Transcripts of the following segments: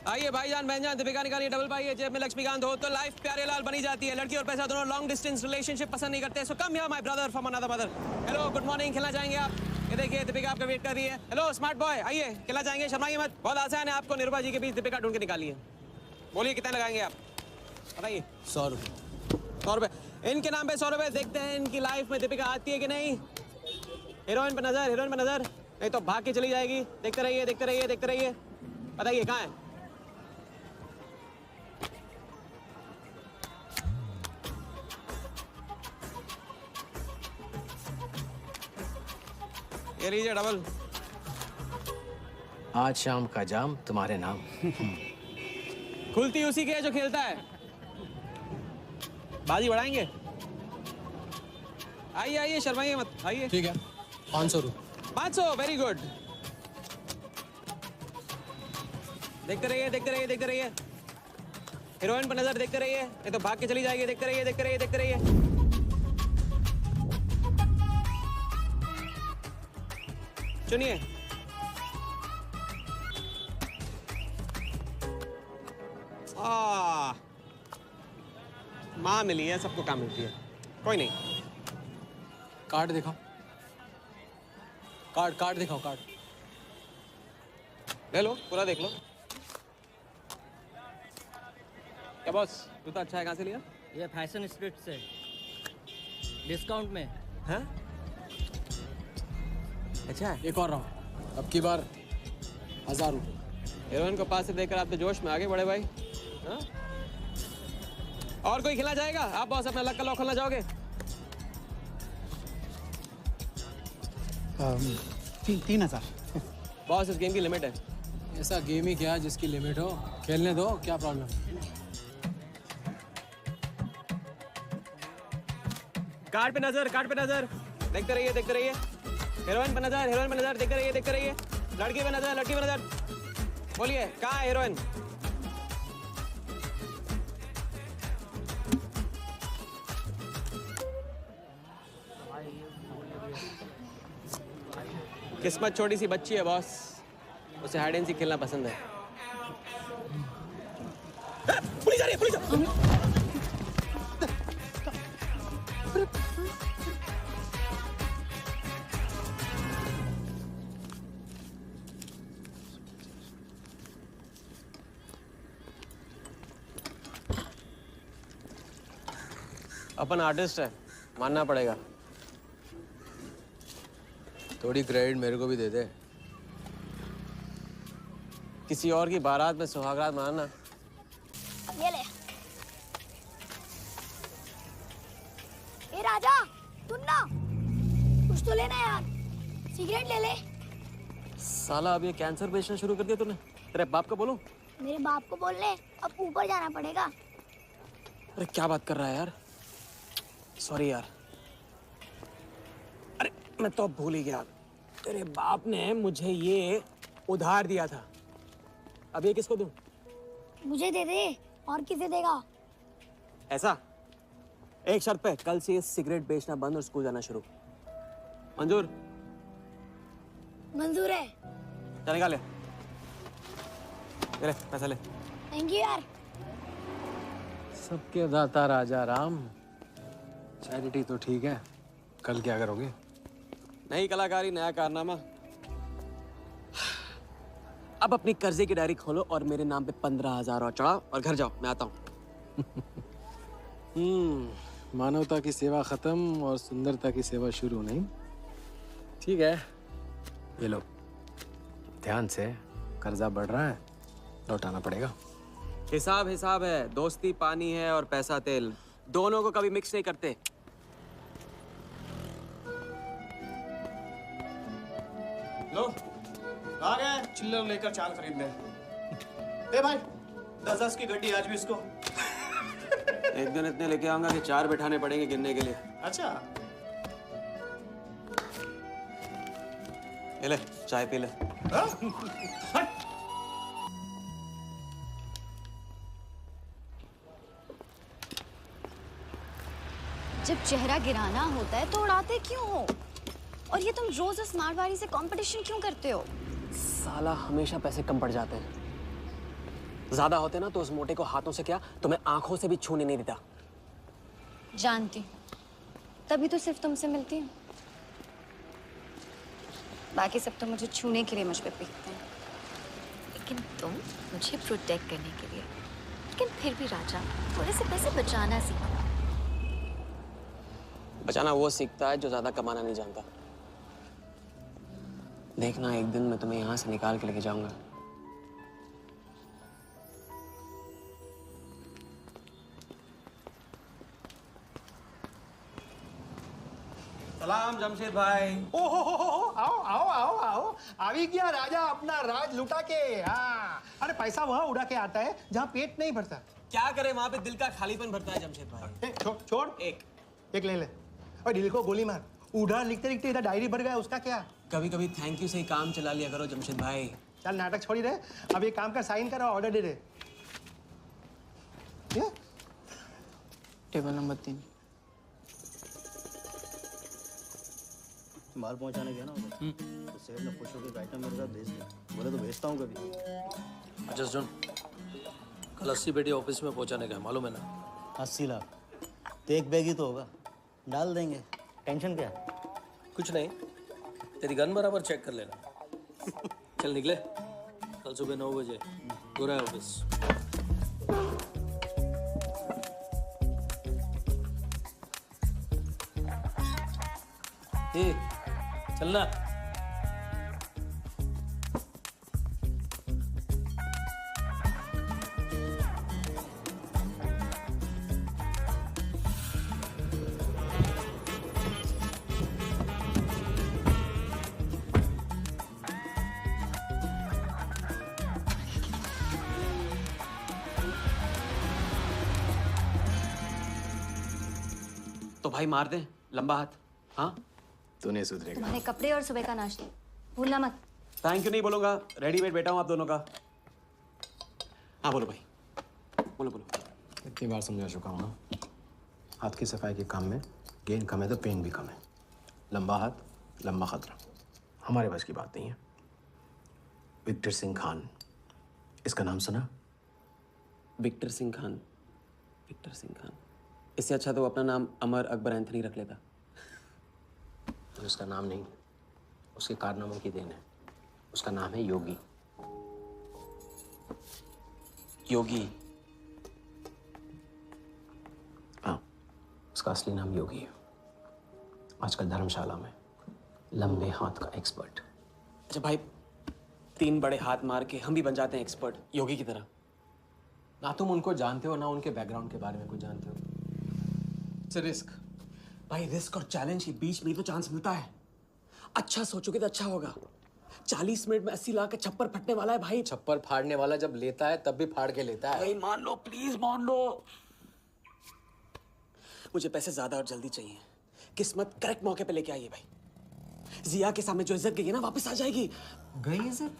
आइए भाईजान बहनजान, दीपिका निकालिए डबल पाई है, जेब में लक्ष्मीकांत हो तो लाइफ प्यारे लाल बनी जाती है। लड़की और पैसा दोनों लॉन्ग डिस्टेंस रिलेशनशिप पसंद नहीं करते। So come here my brother from another mother. Hello good morning, खिला जाएंगे आप? ये देखिए दीपिका आपका वेट कर रही है। हेलो स्मार्ट बॉय, आइए खिला जाएंगे, शर्माइए मत। बहुत आसान है, आपको निरुपा जी के बीच दीपिका ढूंढ के निकालिए। बोलिए कितने लगाएंगे आप, बताइए। 100 रुपये। 100 रुपये इनके नाम पे 100 रुपये। देखते हैं इनकी लाइफ में दीपिका आती है कि नहीं। हीरोइन पे नजर, हीरोइन पे नजर, नहीं तो भाग के चली जाएगी। देखते रहिए देखते रहिए देखते रहिए, बताइए कहाँ है। ये लीजिए डबल। आज शाम का जाम तुम्हारे नाम। खुलती उसी की है जो खेलता है। बाजी बढ़ाएंगे? आइए आइए, शर्माइए मत, आइए। ठीक है, 500 रुपये। 500, वेरी गुड। देखते रहिए देखते रहिए देखते रहिए, हीरोइन पर नजर, देखते रहिए, नहीं तो भाग के चली जाएगी। देखते रहिए देखते रहिए देखते रहिए। सुनिए, माँ मिली है, सबको काम मिलती है, कोई नहीं। कार्ड दिखाओ, कार्ड दिखाओ, कार्ड ले लो, पूरा देख लो। क्या बॉस, जूता अच्छा है, कहाँ से लिया? ये फैशन स्ट्रीट से, डिस्काउंट में। हाँ अच्छा है। एक और राउंड, अब की बार 1000 रुपये। हीरोइन को पास से देखकर आप तो जोश में आगे बड़े भाई। हाँ? और कोई खिला जाएगा? आप बॉस अपना लक का लॉक खोलना चाहोगे? 3000। बॉस इस गेम की लिमिट है। ऐसा गेम ही क्या जिसकी लिमिट हो, खेलने दो, क्या प्रॉब्लम? कार्ड पे नजर, कार्ड पे नजर, देखते रहिए देखते रहिए। हीरोइन पे नजर, हीरोइन पे नजर, देखते रहिए देखते रहिए। लड़की पे नजर, लड़की पे नजर। बोलिए कहाँ है हीरोइन? किस्मत छोटी सी बच्ची है बॉस, उसे हाइड एंड सीक खेलना पसंद है। पुलिस आ रही है, पुलिस! अपन आर्टिस्ट है, मानना पड़ेगा। थोड़ी क्रेडिट मेरे को भी दे दे। किसी और की बारात में सुहागरात मनाना। ये ले। ए राजा, सुन ना, कुछ तो लेना यार, सिगरेट ले ले। साला अब ये कैंसर बेचना शुरू कर दिया तूने। तेरे बाप को बोलूं? मेरे बाप को बोल ले, अब ऊपर जाना पड़ेगा। अरे क्या बात कर रहा है यार, सॉरी यार। अरे मैं तो भूल ही गया, तेरे बाप ने मुझे ये उधार दिया था। अब ये किसको दूं? मुझे दे दे, और किसे देगा? ऐसा, एक शर्त पे, कल से ये सिगरेट बेचना बंद और स्कूल जाना शुरू। मंजूर? मंजूर है। चल निकाल ले, पैसा ले। थैंक यू यार। सबके दाता राजा राम। चैरिटी तो ठीक है, कल क्या करोगे? नई कलाकारी, नया कारनामा। अब अपनी कर्जे की डायरी खोलो और मेरे नाम पे 15,000 और चढ़ाओ और घर जाओ, मैं आता हूँ। मानवता की सेवा खत्म और सुंदरता की सेवा शुरू नहीं। ठीक है, ये लो, ध्यान से, कर्जा बढ़ रहा है, लौटाना पड़ेगा। हिसाब हिसाब है, दोस्ती पानी है और पैसा तेल, दोनों को कभी मिक्स नहीं करते। लो, आ गए चिल्लर लेकर चाल खरीदने। ए भाई, 10-10 की गड्डी आज भी इसको। एक दिन इतने लेके आऊंगा कि 4 बिठाने पड़ेंगे गिनने के लिए। अच्छा, ये ले, चाय पी ले। जब चेहरा गिराना होता है तो उड़ाते क्यों हो? और ये तुम रोज उस मारवाड़ी से कंपटीशन क्यों करते हो? साला हमेशा पैसे कम पड़ जाते हैं। ज्यादा होते ना तो उस मोटे को हाथों से क्या तुम्हें आंखों से भी छूने नहीं देता। जानती हूँ, तभी तो सिर्फ तुमसे मिलती हूँ। बाकी सब तो मुझे छूने के लिए मुझ पे पीटते हैं। लेकिन तुम मुझे प्रोटेक्ट करने के लिए। लेकिन फिर भी राजा, थोड़े से पैसे बचाना सीखो। बचाना वो सीखता है जो ज्यादा कमाना नहीं जानता। देखना एक दिन मैं तुम्हें यहाँ से निकाल के लेके जाऊंगा। सलाम जमशेद भाई। ओ हो, आओ आओ आओ आओ, आवी गया राजा अपना राज लुटा के। हाँ, अरे पैसा वहाँ उड़ा के आता है जहाँ पेट नहीं भरता। क्या करे, वहां पे दिल का खालीपन भरता है जमशेद भाई। छोड़ एक ले ले और दिल को गोली मार। उड़ा लिखते लिखते इधर डायरी भर गया, उसका क्या? कभी कभी थैंक यू से ही काम चला लिया करो जमशेद भाई। चल नाटक छोड़ी रहे, अब एक काम का साइन करो, ऑर्डर दे दे। Table number 3। माल पहुंचाने गया ना उधर, तो सेठ ने खुश होकर आइटम मेरे साथ भेज दिया। बोले तो भेजता हूँ कभी। जस्ट सुन, कल 80 पेटी ऑफिस में पहुंचाने गया, मालूम है ना? 80 लाख तो एक बैग ही तो होगा, डाल देंगे। टेंशन क्या है? कुछ नहीं, तेरी गन बराबर चेक कर लेना। चल निकले, कल सुबह 9 बजे पूरा है ऑफिस। चलना। तो भाई मार दे लंबा हाथ। हाँ तू नहीं सुधरेगा। तुम्हारे कपड़े और सुबह का नाश्ता भूलना मत। थैंक यू नहीं बोलूंगा, रेडीमेड बैठा हूँ आप दोनों का। हाँ बोलो भाई, बोलो बोलो। इतनी बार समझा चुका हूँ ना, हाथ की सफाई के काम में गेन कम है तो पेन भी कम है। लंबा हाथ लंबा खतरा, हमारे बस की बात नहीं है। विक्टर सिंह खान, इसका नाम सुना? Victor Singh Khan, Victor Singh Khan. इससे अच्छा तो अपना नाम अमर अकबर एंथनी रख लेता। तो उसका नाम नहीं, उसके कारनामों की देन है। उसका नाम है योगी। योगी? हाँ, उसका असली नाम योगी है। आजकल धर्मशाला में लंबे हाथ का एक्सपर्ट। अच्छा भाई, 3 बड़े हाथ मार के हम भी बन जाते हैं एक्सपर्ट योगी की तरह। ना तुम उनको जानते हो ना उनके बैकग्राउंड के बारे में कुछ जानते हो। It's a risk. भाई रिस्क और चैलेंज के बीच में तो चांस मिलता है। अच्छा सोचोगे तो अच्छा होगा। 40 मिनट में 80 लाख का छप्पर फटने वाला है भाई। छप्पर फाड़ने वाला जब लेता है तब भी फाड़ के लेता है। भाई मान लो, प्लीज मान लो। मुझे पैसे ज्यादा और जल्दी चाहिए। किस्मत करेक्ट मौके पे लेके आई है भाई। जिया के सामने जो इज्जत गई है ना, वापस आ जाएगी। गई इज्जत?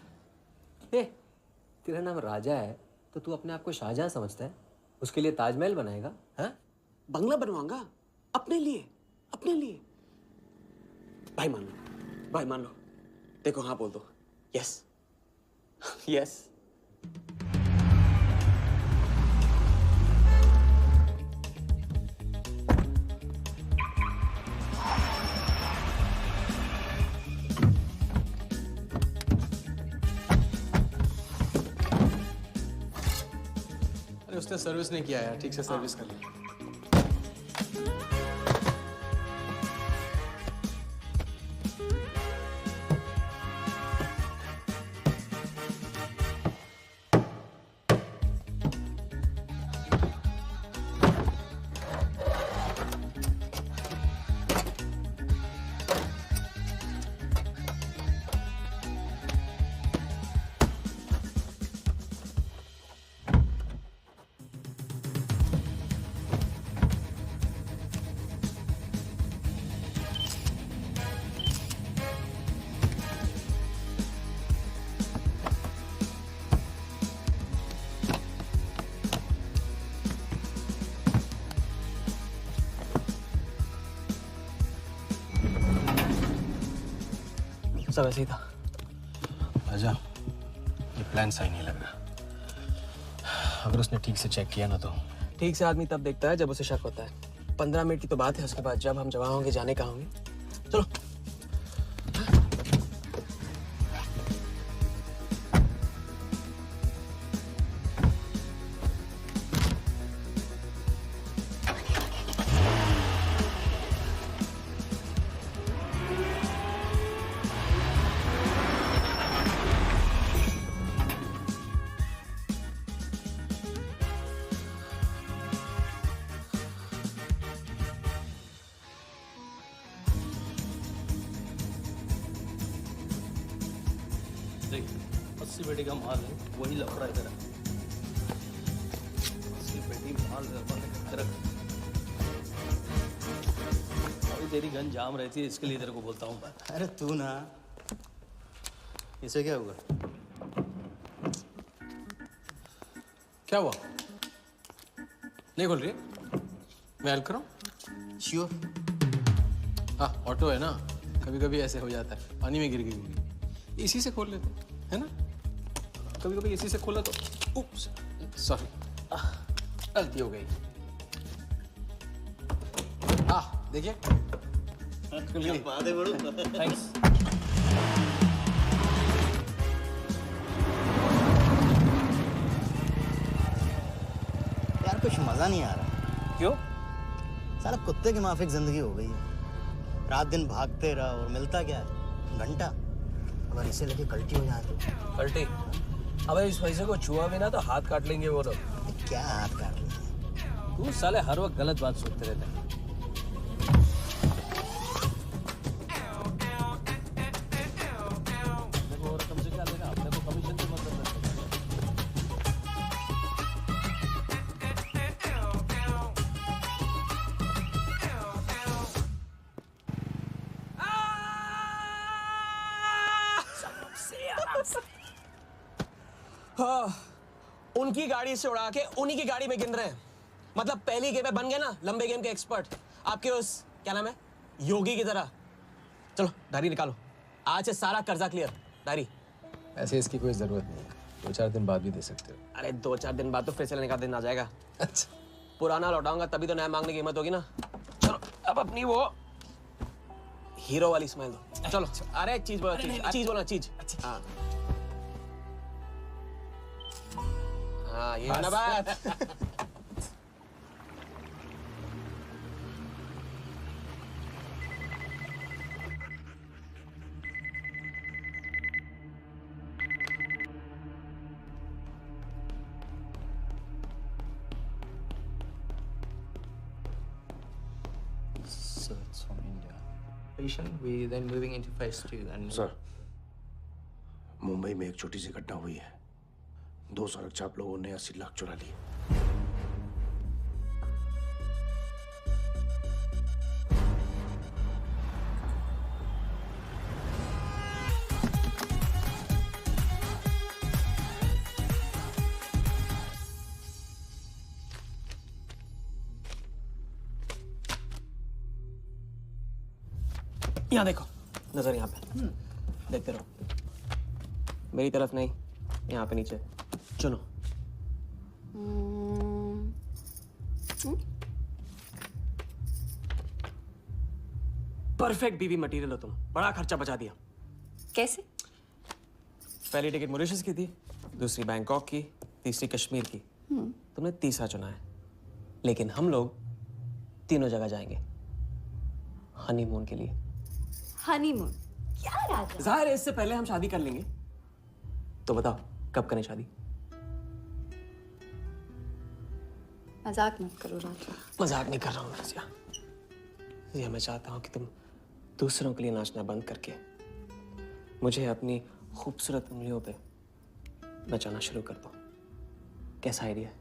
तेरा नाम राजा है तो तू अपने आप को शाहजहां समझता है? उसके लिए ताजमहल बनाएगा? हाँ, बंगला बनवाऊंगा अपने लिए, अपने लिए। भाई मान लो, भाई मान लो। देखो हाँ बोल दो। Yes yes. अरे उसने सर्विस नहीं किया यार, ठीक से सर्विस कर ली। सब ऐसे ही था। राजा, ये प्लान सही नहीं लग रहा। अगर उसने ठीक से चेक किया ना तो। ठीक से आदमी तब देखता है जब उसे शक होता है। 15 मिनट की तो बात है, उसके बाद जब हम जवां होंगे जाने कहाँ होंगे। चलो। देख 80 पेटी का माल है, वही लफड़ा इधर है। 80 पेटी माल रख। अभी तेरी गन जाम रहती है, इसके लिए तेरे को बोलता हूँ मैं। अरे तू ना, इसे क्या हुआ? क्या हुआ? नहीं खोल रही? मैं हेल्प करूं? श्योर। हाँ, ऑटो है ना, कभी कभी ऐसे हो जाता है, पानी में गिर गई होगी। इसी से खोल लेते है ना? कभी कभी इसी से खोला तो उप्स, सॉरी, गलती हो गई। देखिए, बात है बड़ू। थैंक्स। यार कुछ मजा नहीं आ रहा। क्यों? साला कुत्ते की माफिक जिंदगी हो गई है। रात दिन भागते रहो और मिलता क्या है? घंटा। अगर इसे लेके कल्टी हो जाए तो? पलटी? अबे इस पैसे को छुआ भी ना तो हाथ काट लेंगे वो लोग। क्या हाथ काट लेंगे? तू साले हर वक्त गलत बात सोचते रहते हैं। देखो और तुमसे क्या लेना? अपने को कमीशन से मतलब है। हाँ, उनकी गाड़ी से उड़ा के उन्हीं की गाड़ी में गिन रहे हैं। मतलब पहली गेम में बन गए ना लंबे गेम के एक्सपर्ट। आपके उस क्या नाम है योगी की तरह। चलो डायरी निकालो, आज से सारा कर्जा क्लियर। डायरी। ऐसे इसकी कोई जरूरत नहीं है, 2-4 दिन बाद भी दे सकते हो। अरे 2-4 दिन बाद तो फिर से लेने का दिन आ जाएगा। अच्छा, पुराना लौटाऊंगा तभी तो नया मांगने की हिम्मत होगी ना। चलो अब अपनी वो हीरो वाली स्माइल दो। चलो अरे चीज बोलो, चीज बोलो, चीज। हाँ हाँ, ये है ना बात। So it's from India. We then moving into phase 2 and sir, Mumbai में एक छोटी सी घटना हुई है। 2 सड़क चाप लोगों ने 80 लाख चुरा लिए। यहाँ देखो, नजर यहाँ पे देखते रहो। मेरी तरफ नहीं, यहाँ पे नीचे। चुनो। परफेक्ट बीवी मटेरियल हो तुम, बड़ा खर्चा बचा दिया। कैसे? पहली टिकट मॉरिशस की थी, दूसरी बैंकॉक की, तीसरी कश्मीर की। तुमने तीसरा चुना है, लेकिन हम लोग तीनों जगह जाएंगे हनीमून के लिए। हनीमून? क्या राजा? जाहिर है इससे पहले हम शादी कर लेंगे। तो बताओ कब करें शादी? मजाक मत करो राजा। मजाक नहीं कर रहा हूँ रजिया। ये मैं चाहता हूँ कि तुम दूसरों के लिए नाचना बंद करके मुझे अपनी खूबसूरत उंगलियों पे नचाना शुरू कर दो। कैसा आइडिया है?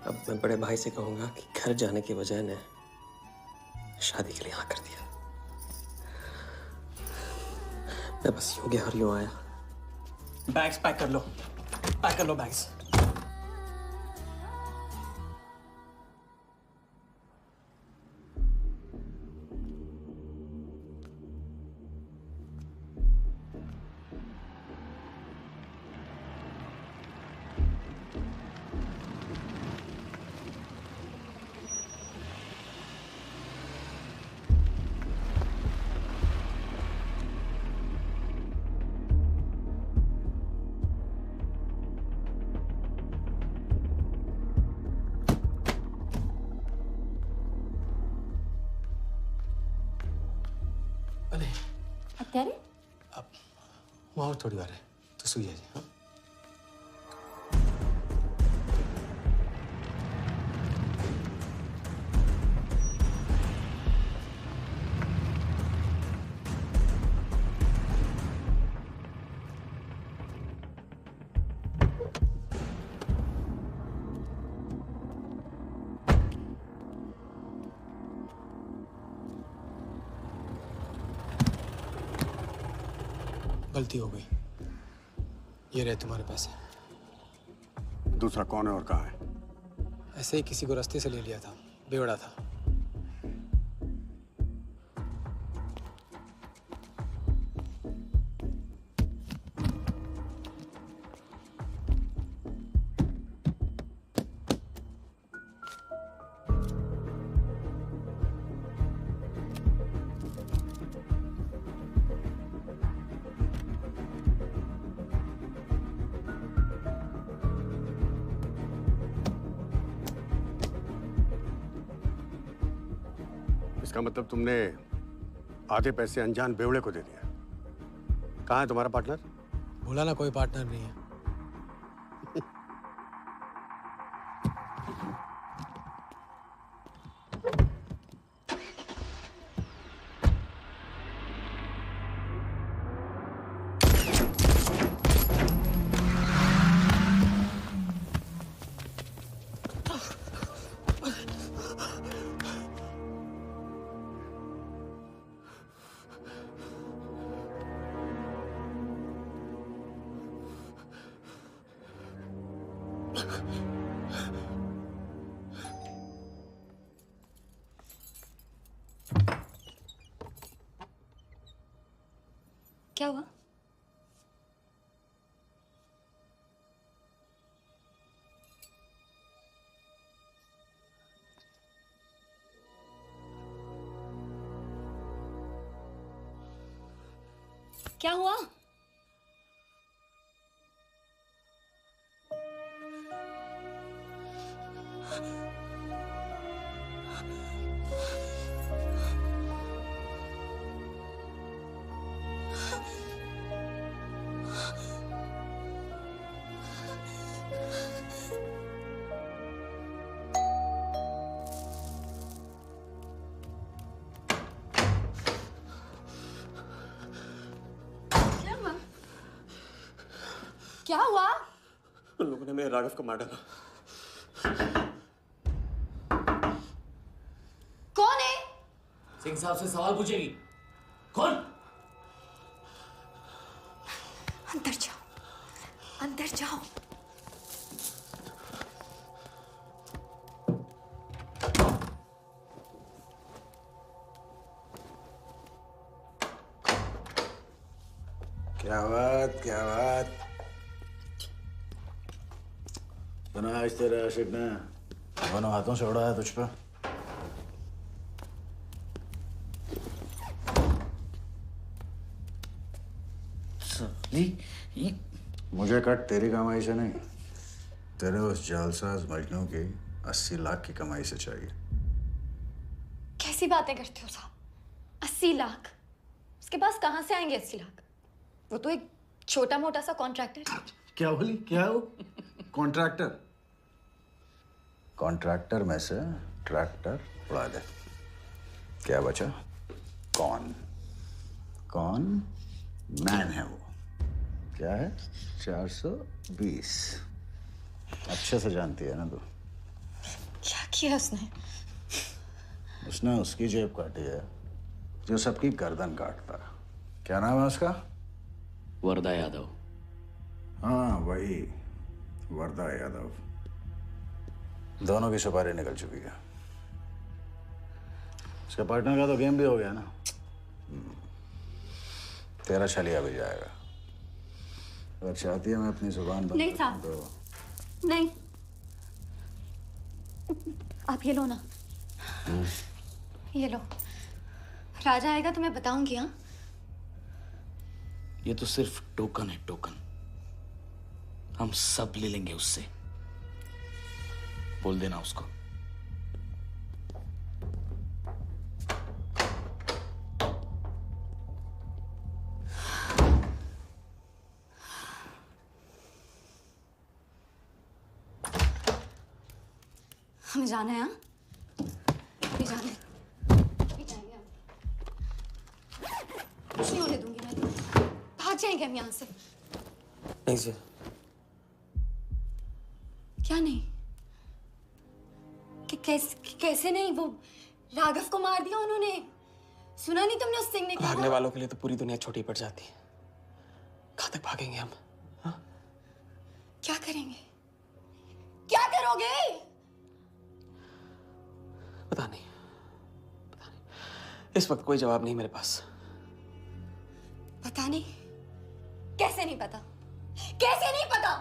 अब मैं बड़े भाई से कहूंगा कि घर जाने के बजाय ने शादी के लिए हाँ कर दिया। मैं बस यूं गया और यूं आया। बैग्स पैक कर लो बैग्स। हत्यारे? अब वहाँ और थोड़ी बार है तो सो जाइए। हाँ? गलती हो गई। ये रहे तुम्हारे पैसे। दूसरा कौन है और कहाँ है? ऐसे ही किसी को रास्ते से ले लिया था, बेवड़ा था। इसका मतलब तुमने आधे पैसे अनजान बेवड़े को दे दिया। कहाँ है तुम्हारा पार्टनर? बोला ना कोई पार्टनर नहीं है। क्या हुआ? क्या हुआ? क्या हुआ? उन लोगों ने मेरे राघव को मार डाला। कौन है? सिंह साहब से सवाल पूछेगी। कौन? अंदर जाओ, अंदर जाओ। क्या बात, क्या बात। सुना आज तेरे आशिक ने दोनों हाथों से उड़ाया तुझ पर। मुझे कट तेरी कमाई से नहीं, तेरे उस जालसाज मजनू की 80 लाख की कमाई से चाहिए। कैसी बातें करते हो साहब? 80 लाख? उसके पास कहाँ से आएंगे 80 लाख? वो तो एक छोटा मोटा सा कॉन्ट्रैक्टर है। क्या बोली? क्या हो? कॉन्ट्रैक्टर? कॉन्ट्रैक्टर में से ट्रैक्टर उड़ा दे। क्या बचा? कौन? कौन मैन है वो? क्या है? 420। अच्छे से जानती है ना तू? किया उसने? उसने उसकी जेब काटी है जो सबकी गर्दन काटता है। क्या नाम है उसका? वरदा यादव। हाँ वही, वरदा यादव। दोनों की सुपारी निकल चुकी है। उसके पार्टनर का तो गेम भी हो गया ना। तेरा छलिया भी जाएगा। अगर चाहती है मैं अपनी जुबान बंद नहीं कर साहब। दूं तो नहीं, आप ये लो ना, ये लो। राजा आएगा तो मैं बताऊंगी। हाँ, ये तो सिर्फ टोकन है, टोकन। हम सब ले लेंगे उससे। बोल देना उसको। हमें जाना है। हाँ, भी जाना है। भी जाएंगे हम। कुछ नहीं होने दूंगी मैं। भाग जाएंगे हम यहाँ से। नहीं सर। क्या नहीं? कैसे नहीं? वो राघव को मार दिया उन्होंने। सुना नहीं तुमने उस सिंह ने? भागने वालों के लिए तो पूरी दुनिया छोटी पड़ जाती है। कहाँ तक भागेंगे हम? हाँ? क्या करेंगे? क्या करोगे? पता नहीं। इस वक्त कोई जवाब नहीं मेरे पास। पता नहीं? कैसे नहीं पता? कैसे नहीं पता?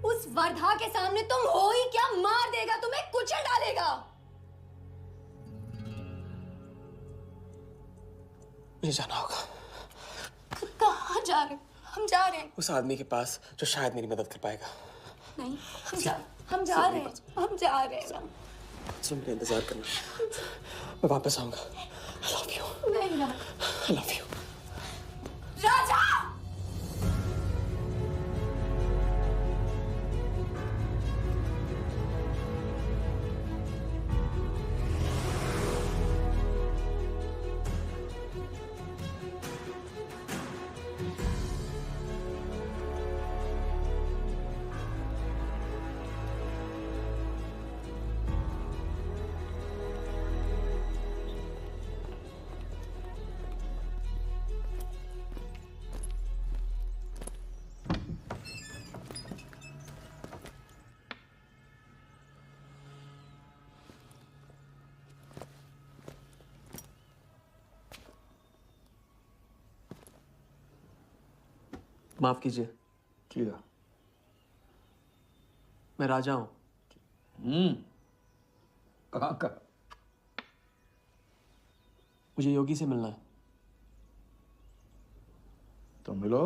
उस वर्धा के सामने तुम हो ही क्या? मार देगा, तुम्हें कुचल डालेगा। मुझे जाना होगा। कहाँ जा रहे हो? हम जा रहे हैं। उस आदमी के पास जो शायद मेरी मदद कर पाएगा। नहीं, हम जा रहे हैं। हम जा रहे हैं। सुन, मेरा इंतजार करना। मैं वापस आऊंगा। I love you. नहीं ना। I love you. राजा! माफ कीजिए। किया। मैं राजा हूं। कहाँ का? मुझे योगी से मिलना है। तो मिलो।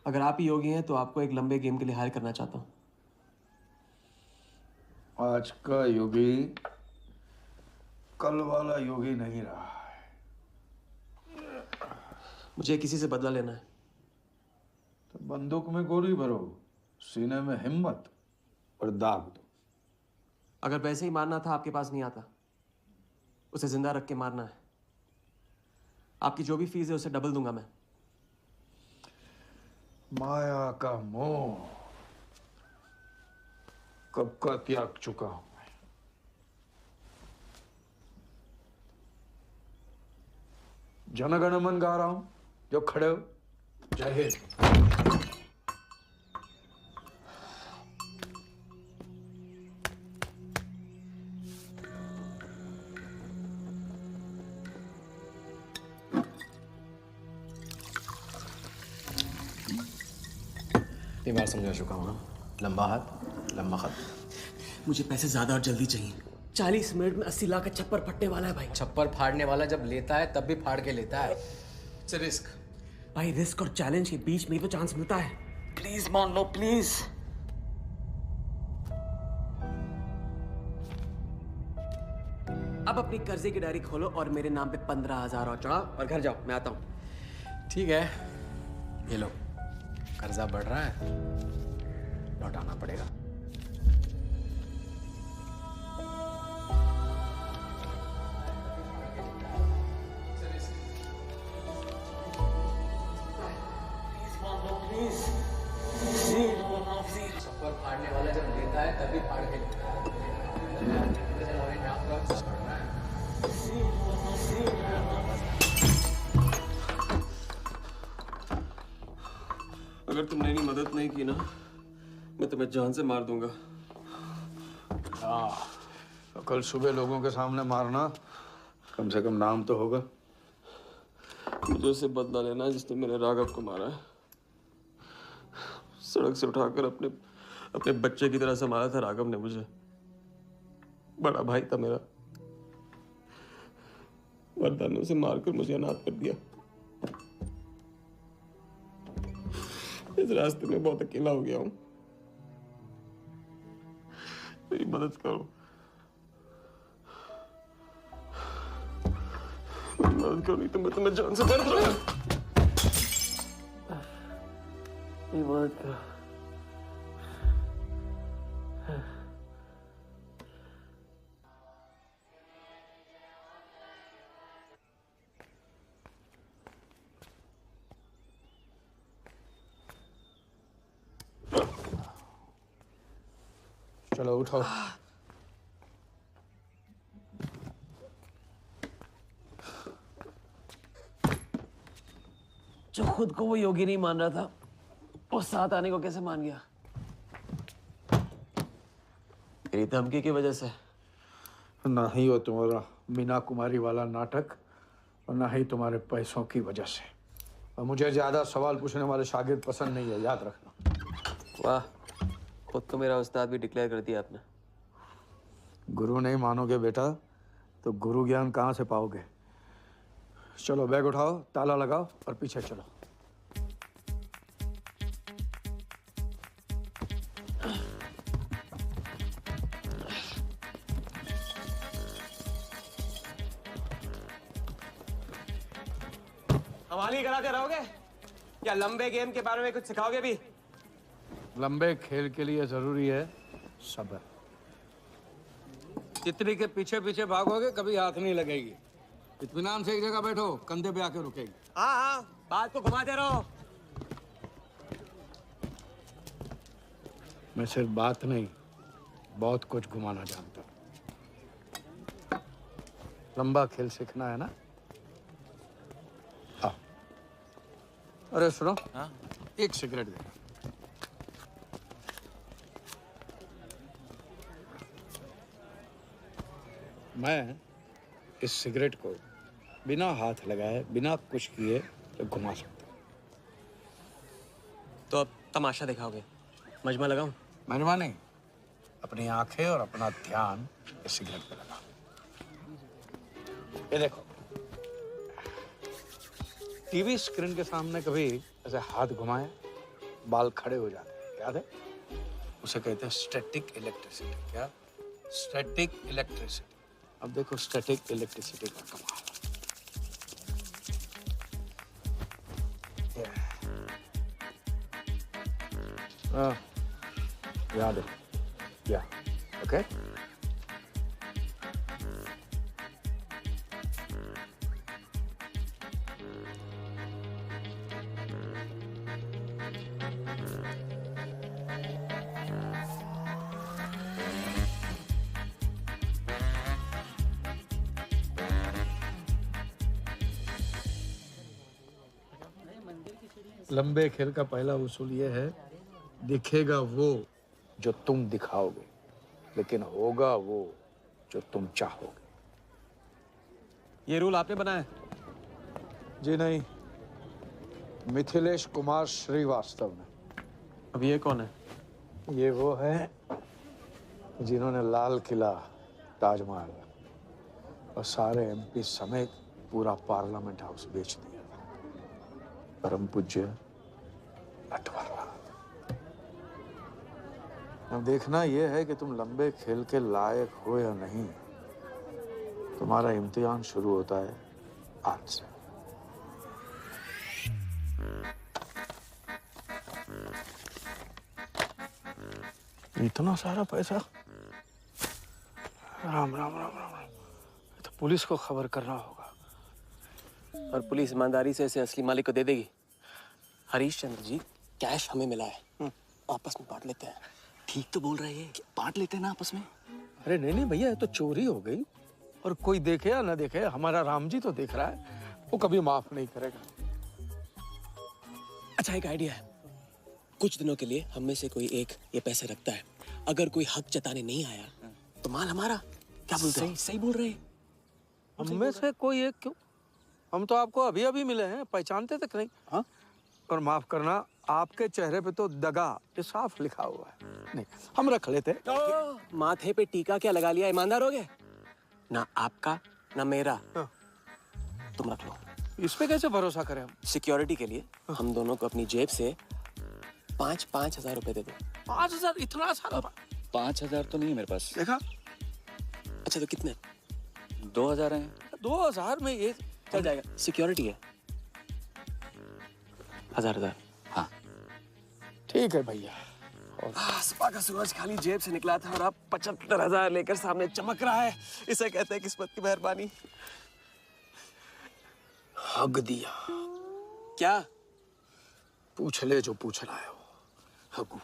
अगर आप ही योगी हैं तो आपको एक लंबे गेम के लिए हायर करना चाहता हूं। आज का योगी कल वाला योगी नहीं रहा। मुझे किसी से बदला लेना है। तो बंदूक में गोली भरो, सीने में हिम्मत और दाग दो। अगर वैसे ही मारना था आपके पास नहीं आता। उसे जिंदा रख के मारना है। आपकी जो भी फीस है उसे डबल दूंगा मैं। माया का मोह कब का त्याग चुका हूं मैं। जनगण मन गा रहा हूं, जो खड़े हो। जय हिंद। इतनी बार समझा चुका हूँ। लंबा हाथ लंबा खत। मुझे पैसे ज्यादा और जल्दी चाहिए। 40 मिनट में 80 लाख का छप्पर फटने वाला है भाई। छप्पर फाड़ने वाला जब लेता है तब भी फाड़ के लेता है। It's risk. भाई रिस्क और चैलेंज के बीच में ही तो चांस मिलता है। प्लीज मान लो प्लीज। अब अपनी कर्जे की डायरी खोलो और मेरे नाम पे 15,000 और चढ़ाओ और घर जाओ। मैं आता हूं। ठीक है, ये लो। कर्जा बढ़ रहा है, लौटाना पड़ेगा। Please. तभी पाड़ के अगर तुमने मेरी मदद नहीं की ना, मैं तुम्हें जान से मार दूंगा। हाँ, तो कल सुबह लोगों के सामने मारना, कम से कम नाम तो होगा। मुझे उससे बदला लेना जिसने मेरे राघव को मारा है। सड़क से उठाकर अपने बच्चे की तरह संभाला था राघव ने मुझे। बड़ा भाई था मेरा, वरदान ने उसे मारकर मुझे अनाथ कर दिया। इस रास्ते में बहुत अकेला हो गया हूँ। मेरी मदद करो, मेरी मदद करो, नहीं तो मैं तुम्हें जान से मार दूंगा। मेरी मदद करो। चलो उठो। जो खुद को वो योगी नहीं मान रहा था, वो साथ आने को कैसे मान गया? मेरी धमकी की वजह से। ना ही वो तुम्हारा मीना कुमारी वाला नाटक और ना ही तुम्हारे पैसों की वजह से। और मुझे ज्यादा सवाल पूछने वाले शागिर्द पसंद नहीं है, याद रखना। वाह, खुद को मेरा उस्ताद भी डिक्लेयर कर दिया आपने। गुरु नहीं मानोगे बेटा तो गुरु ज्ञान कहाँ से पाओगे। चलो बैग उठाओ, ताला लगाओ और पीछे चलो। हमारी कराते रहोगे या लंबे गेम के बारे में कुछ सिखाओगे भी? लंबे खेल के लिए जरूरी है सब्र। तितली के पीछे पीछे भागोगे कभी हाथ नहीं लगेगी। इत्मीनान से एक जगह बैठो, कंधे पे आके रुकेगी। हाँ हाँ, बात को घुमाते रहो। मैं सिर्फ बात नहीं, बहुत कुछ घुमाना जानता हूँ। लंबा खेल सीखना है ना? आओ। अरे सुनो, हाँ? एक सिगरेट देना। मैं इस सिगरेट को बिना हाथ लगाए, बिना कुछ किए तो घुमा सकता हूँ। तो अब तमाशा दिखाओगे? मजमा लगाऊं? मजमा नहीं, अपनी आंखें और अपना ध्यान इस सिगरेट पे लगाओ। ये देखो, टीवी स्क्रीन के सामने कभी ऐसे हाथ घुमाए बाल खड़े हो जाते हैं, याद है? उसे कहते हैं स्टैटिक इलेक्ट्रिसिटी। क्या? Static electricity. अब देखो स्टैटिक इलेक्ट्रिसिटी का कमाल। याद है? या ओके। लंबे खेल का पहला उसूल ये है, दिखेगा वो जो तुम दिखाओगे, लेकिन होगा वो जो तुम चाहोगे। ये रूल आपने बनाया? जी नहीं, मिथिलेश कुमार श्रीवास्तव ने। अब ये कौन है? ये वो है जिन्होंने लाल किला, ताजमहल और सारे एमपी समेत पूरा पार्लियामेंट हाउस बेच दिया था। परम पूज्य नटवरलाल। अब देखना यह है कि तुम लंबे खेल के लायक हो या नहीं। तुम्हारा इम्तिहान शुरू होता है आज से। इतना सारा पैसा? राम राम राम राम राम। तो पुलिस को खबर करना होगा। और पुलिस ईमानदारी से इसे असली मालिक को दे देगी। हरीश चंद्र जी, कैश हमें मिला है, आपस में बांट लेते हैं। ठीक तो बोल रहे हैं, बांट लेते ना आपस में। अरे नहीं नहीं भैया, ये तो चोरी हो गई, और कोई देखे या ना देखे, हमारा राम जी तो देख रहा है, वो कभी माफ नहीं करेगा। अच्छा, एक आइडिया है। कुछ दिनों के लिए हम में से कोई एक ये पैसे रखता है, अगर कोई हक जताने नहीं आया तो माल हमारा। क्या बोलते हो? सही बोल रहे हैं। हम में से कोई एक क्यों? हम तो आपको अभी अभी मिले हैं, पहचानते तक नहीं। हाँ, और माफ करना, आपके चेहरे पे तो दगा ये साफ लिखा हुआ है। नहीं, हम रख लेते। माथे पे टीका क्या लगा लिया, ईमानदार हो गए ना? आपका ना मेरा। तुम रख लो। इस पे कैसे भरोसा करें हम? सिक्योरिटी के लिए हम दोनों को अपनी जेब से 5,000 रुपए दे दो। 5,000? इतना सारा? 5,000 तो नहीं है मेरे पास। देखा? अच्छा, तो कितने? 2,000 हैं। 2,000 में ये चल जाएगा। सिक्योरिटी है 1,000। हाँ ठीक है भैया। सुबह का सूरज खाली जेब से निकला था और अब 75,000 लेकर सामने चमक रहा है। इसे कहते हैं किस्मत की मेहरबानी। हग दिया। क्या? पूछ ले जो पूछ रहा है वो। हगू।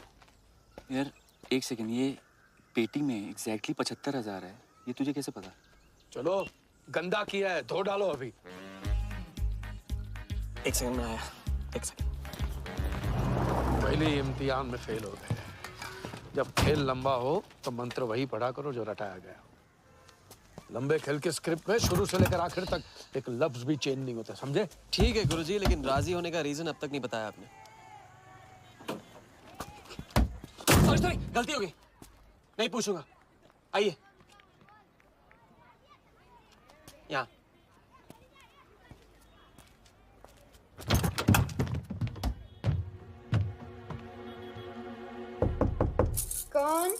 यार एक सेकंड, ये पेटी में एग्जैक्टली 75,000 है, ये तुझे कैसे पता? चलो, गंदा किया है, धो डालो अभी। एक सेकंड में आया। एक सेकंड। पहले ही इम्तिहान में फेल हो गए। जब खेल लंबा हो तो मंत्र वही पढ़ा करो जो रटाया गया। लंबे खेल के स्क्रिप्ट में शुरू से लेकर आखिर तक एक लफ्ज भी चेंज नहीं होता, समझे? ठीक है गुरुजी, लेकिन राजी होने का रीजन अब तक नहीं बताया आपने। सॉरी, गलती हो गई, नहीं पूछूंगा। आइए यहाँ। कौन?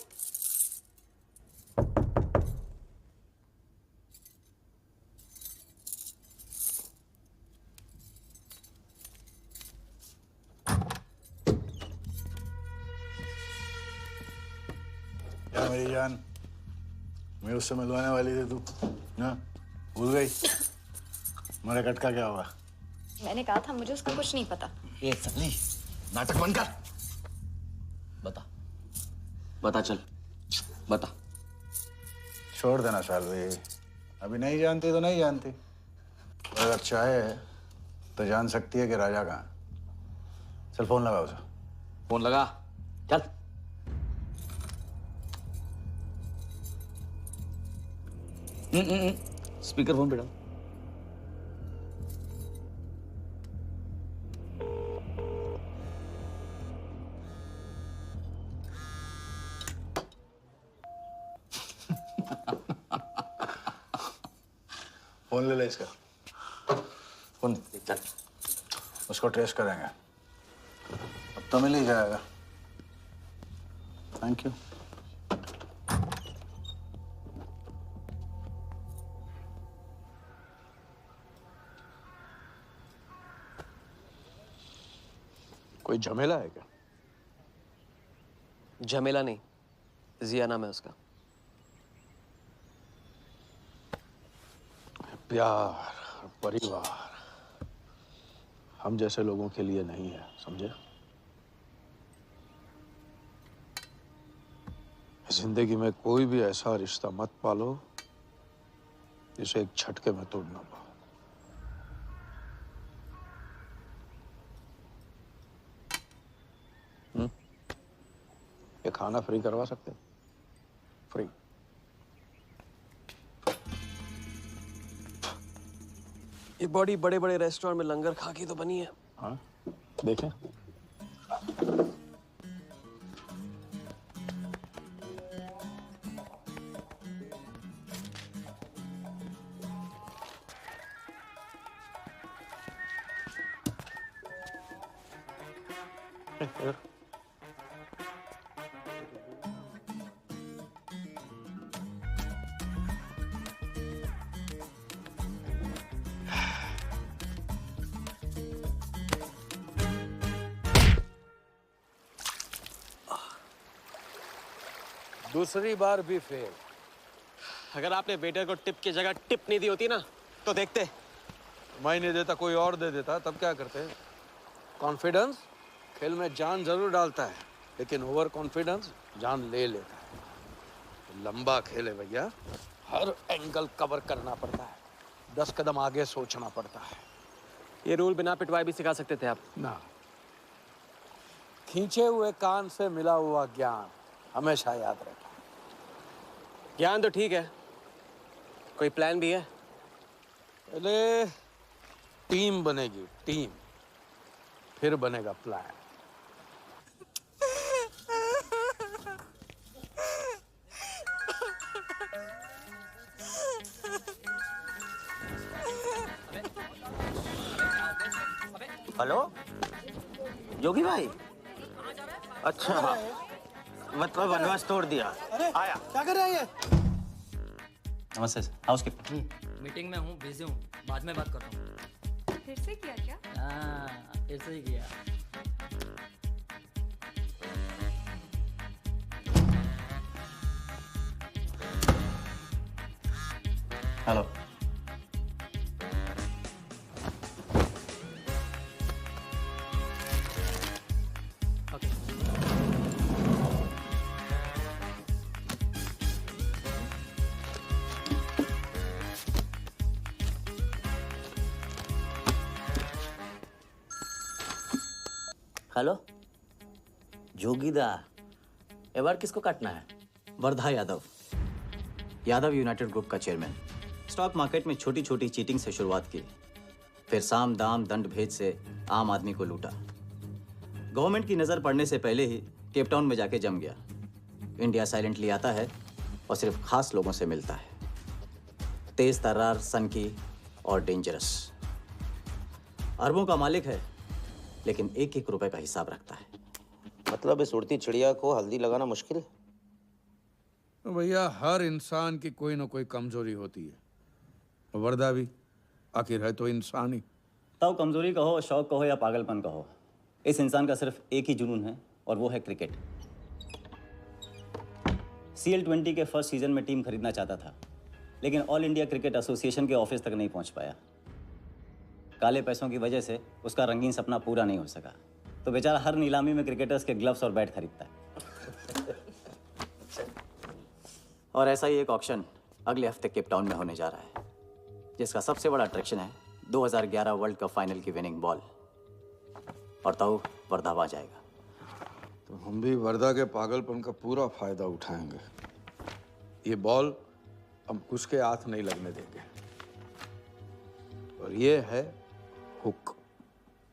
क्या मेरी जान, मैं उससे मिलवाने वाली थी, तू ना भूल गई? मेरा कटका क्या हुआ? मैंने कहा था मुझे उसका कुछ नहीं पता। ये सगली नाटक बंद कर। बता चल, बता। छोड़ देना सालवी, अभी नहीं जानती तो नहीं जानती, और अगर चाहे तो जान सकती है कि राजा कहाँ। चल फोन लगा उसे। फोन लगा, चल। स्पीकर फोन पे डाल। फोन ले ले इसका, फोन चल। उसको ट्रेस करेंगे, अब तो मिल ही जाएगा। Thank you. कोई झमेला है क्या? झमेला नहीं, जिया नाम है उसका। प्यार, परिवार हम जैसे लोगों के लिए नहीं है, समझे? जिंदगी में कोई भी ऐसा रिश्ता मत पालो जिसे एक झटके में तोड़ ना पाओ। ये खाना फ्री करवा सकते? फ्री। ये बॉडी बड़े बड़े रेस्टोरेंट में लंगर खा के तो बनी है। हाँ, देखें। दूसरी बार भी फेल। अगर आपने वेटर को टिप की जगह टिप नहीं दी होती ना तो देखते। मैं नहीं देता, कोई और दे देता, तब क्या करते? कॉन्फिडेंस खेल में जान जरूर डालता है, लेकिन ओवर कॉन्फिडेंस जान ले लेता है। लंबा खेल है भैया, हर एंगल कवर करना पड़ता है, 10 कदम आगे सोचना पड़ता है। ये रूल बिना पिटवाए भी सिखा सकते थे आप ना। खींचे हुए कान से मिला हुआ ज्ञान हमेशा याद रहता है। ज्ञान तो ठीक है, कोई प्लान भी है? पहले टीम बनेगी, टीम, फिर बनेगा प्लान। हेलो योगी भाई, अच्छा मतलब वनवास तोड़ दिया। आया क्या कर रहे हैं ये? नमस्ते सर, हाउसकीपिंग। मीटिंग में हूँ, बिजी हूँ, बाद में बात करता हूँ। फिर से किया क्या? हाँ, फिर से ही किया। हेलो। हेलो जोगीदा, ए बार किसको काटना है? वर्धा यादव, यादव यूनाइटेड ग्रुप का चेयरमैन। स्टॉक मार्केट में छोटी छोटी चीटिंग से शुरुआत की, फिर साम दाम दंड भेद से आम आदमी को लूटा। गवर्नमेंट की नज़र पड़ने से पहले ही केप टाउन में जाके जम गया। इंडिया साइलेंटली आता है और सिर्फ खास लोगों से मिलता है। तेज तर्रार, सनकी और डेंजरस। अरबों का मालिक है, लेकिन एक एक रुपए का हिसाब रखता है। मतलब इस उड़ती चिड़िया को हल्दी लगाना मुश्किल है? तो भैया हर इंसान की कोई ना कोई कमजोरी होती है। वर्दा भी आखिर है तो इंसान ही। ताऊ कमजोरी कहो, शौक कहो या पागलपन कहो, इस इंसान का सिर्फ एक ही जुनून है और वो है क्रिकेट। CL20 के फर्स्ट सीजन में टीम खरीदना चाहता था, लेकिन ऑल इंडिया क्रिकेट एसोसिएशन के ऑफिस तक नहीं पहुंच पाया। काले पैसों की वजह से उसका रंगीन सपना पूरा नहीं हो सका, तो बेचारा हर नीलामी में क्रिकेटर्स के ग्लव्स और बैट खरीदता है। और ऐसा ही एक ऑक्शन अगले हफ्ते केप टाउन में होने जा रहा है, जिसका सबसे बड़ा अट्रैक्शन है 2011 वर्ल्ड कप फाइनल की विनिंग बॉल। और ताऊ वर्धा आ जाएगा। तो हम भी वर्दा के पागलपन का पूरा फायदा उठाएंगे। ये बॉल हम उसके हाथ नहीं लगने देंगे। और ये है हुक,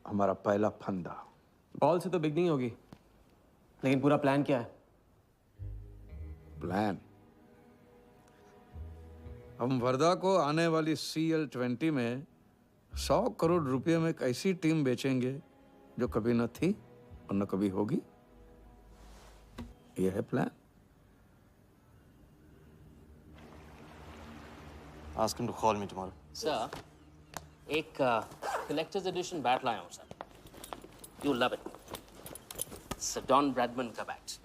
हमारा पहला फंदा। बॉल से तो बिग नहीं होगी, लेकिन पूरा प्लान क्या है? प्लान, हम वर्दा को आने वाली CL20 में 100 करोड़ रुपए में एक ऐसी टीम बेचेंगे जो कभी न थी और न कभी होगी। यह है plan. Ask him to call me tomorrow. Sir, एक कलेक्टर्स एडिशन बैट लाया हूँ sir. You love it. Sir Don Bradman का बैट।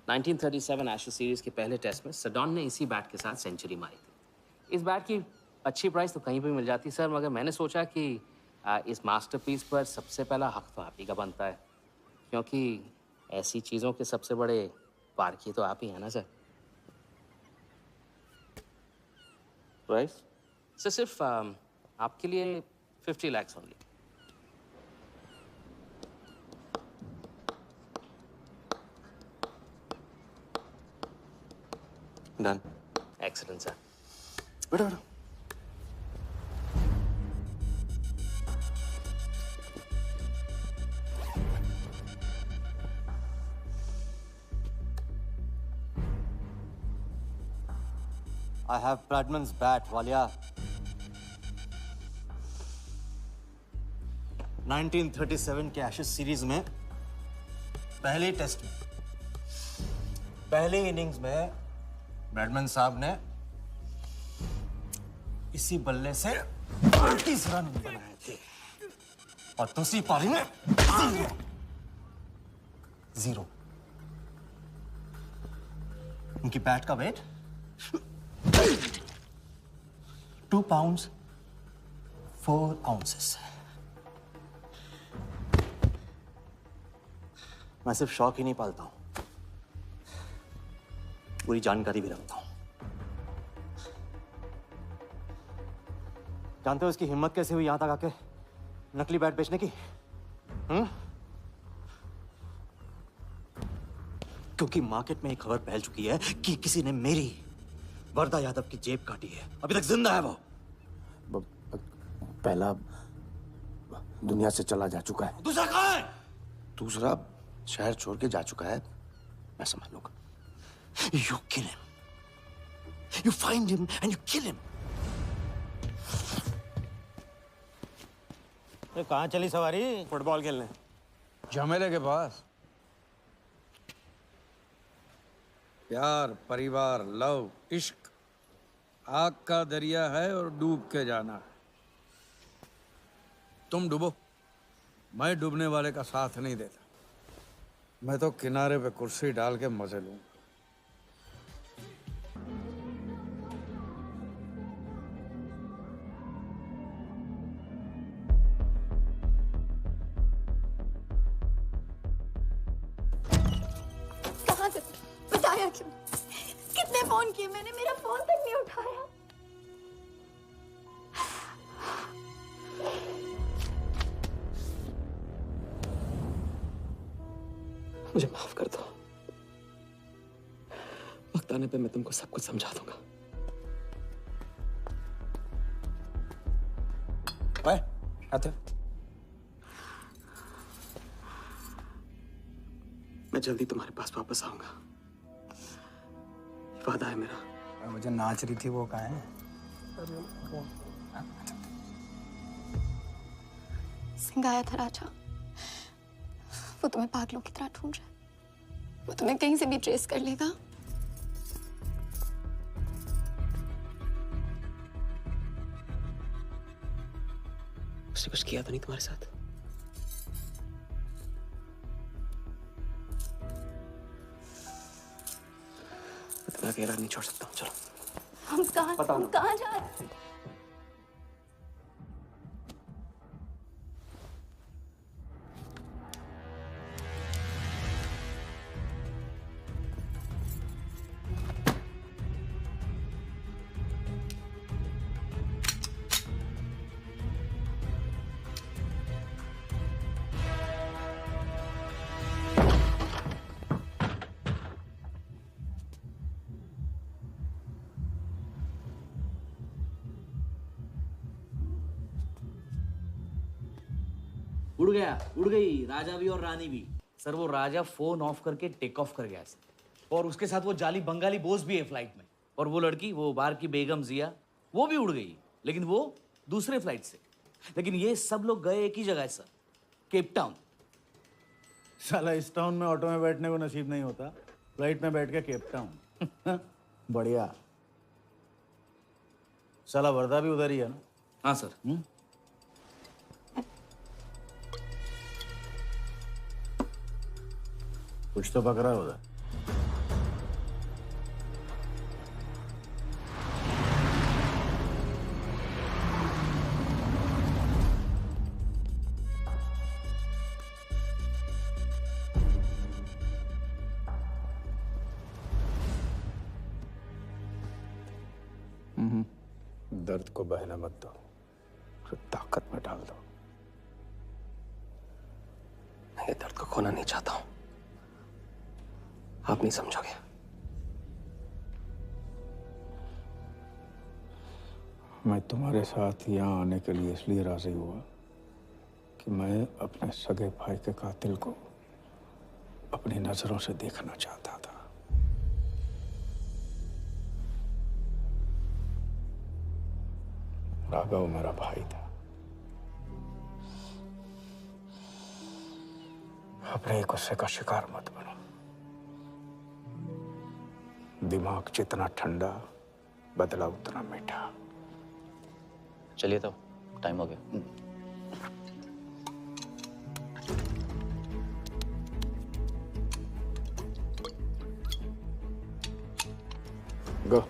1937 एशेज सीरीज के पहले टेस्ट में सडॉन ने इसी बैट के साथ सेंचुरी मारी थी। इस बैट की अच्छी प्राइस तो कहीं भी मिल जाती सर, मगर मैंने सोचा कि इस मास्टरपीस पर सबसे पहला हक तो आप ही का बनता है, क्योंकि ऐसी चीज़ों के सबसे बड़े पारखी तो आप ही हैं ना सर। प्राइस सर सिर्फ आपके लिए 50 lakhs only. Done. Excellent sir. बैठो बैठो। I have Bradman's bat, Walia. 1937 के एशेज सीरीज में पहले टेस्ट में पहले इनिंग्स में ब्रैडमैन साहब ने इसी बल्ले से 38 रन बनाए थे और दूसरी पारी में जीरो। उनकी बैट का वेट 2 pounds 4 ounces। मैं सिर्फ शौक ही नहीं पालता हूं, पूरी जानकारी भी रखता हूं। जानते हो इसकी हिम्मत कैसे हुई यहां तक आके नकली बैट बेचने की? क्योंकि मार्केट में एक खबर फैल चुकी है कि किसी ने मेरी वरदा यादव की जेब काटी है। अभी तक जिंदा है वो। पहला दुनिया से चला जा चुका है, दूसरा कहाँ है? दूसरा शहर छोड़ के जा चुका है, मैं संभाल लूंगा। You kill him. You find him and you kill him. ये कहाँ चली सवारी? फुटबॉल खेलने। झमेले के पास। प्यार, परिवार, लव, इश्क आग का दरिया है और डूब के जाना है। तुम डूबो, मैं डूबने वाले का साथ नहीं देता। मैं तो किनारे पे कुर्सी डाल के मजे लूंगा। कहाँ से बताया क्यों? कितने फोन किए मैंने, मेरा फोन तक नहीं उठाया। मुझे माफ कर दो। वक्त आने पे मैं तुमको सब कुछ समझा दूंगा। आते मैं जल्दी तुम्हारे पास वापस आऊंगा, वादा है मेरा। मुझे नाच रही थी वो कहाँ है? सिंह आया था राजा, वो तुम्हें पागलों की तरह ढूंढ रहा है। वो तुम्हें कहीं से भी ट्रेस कर लेगा। उसने कुछ किया तो नहीं तुम्हारे साथ? मैं तुम्हें अकेला नहीं छोड़ सकता हूँ। चलो हम कहाँ जा रहे हैं? उड़ गई राजा भी और रानी भी। सर वो राजा फोन ऑफ करके टेक ऑफ कर गया सर, और उसके साथ वो जाली बंगाली बोस भी है फ्लाइट में। और वो लड़की, वो बाहर की बेगम जिया, वो भी उड़ गई, लेकिन वो दूसरे फ्लाइट से। लेकिन ये सब लोग गए एक ही जगह सर, केप टाउन। साला इस टाउन में ऑटो में बैठने को नसीब नहीं होता, फ्लाइट में बैठ के केप टाउन। बढ़िया। साला वर्दा भी उधर ही है ना? हाँ सर। कुछ तो पकड़ा उधर। दर्द को बहने मत दो, तो ताकत में डाल दो। मैं ये दर्द को खोना नहीं चाहता हूं, आप नहीं समझोगे। मैं तुम्हारे साथ यहाँ आने के लिए इसलिए राजी हुआ कि मैं अपने सगे भाई के कातिल को अपनी नजरों से देखना चाहता था। राघव मेरा भाई था। अपने गुस्से का शिकार मत बनो। दिमाग जितना ठंडा, बदला उतना मीठा। चलिए तो टाइम हो गया। गो।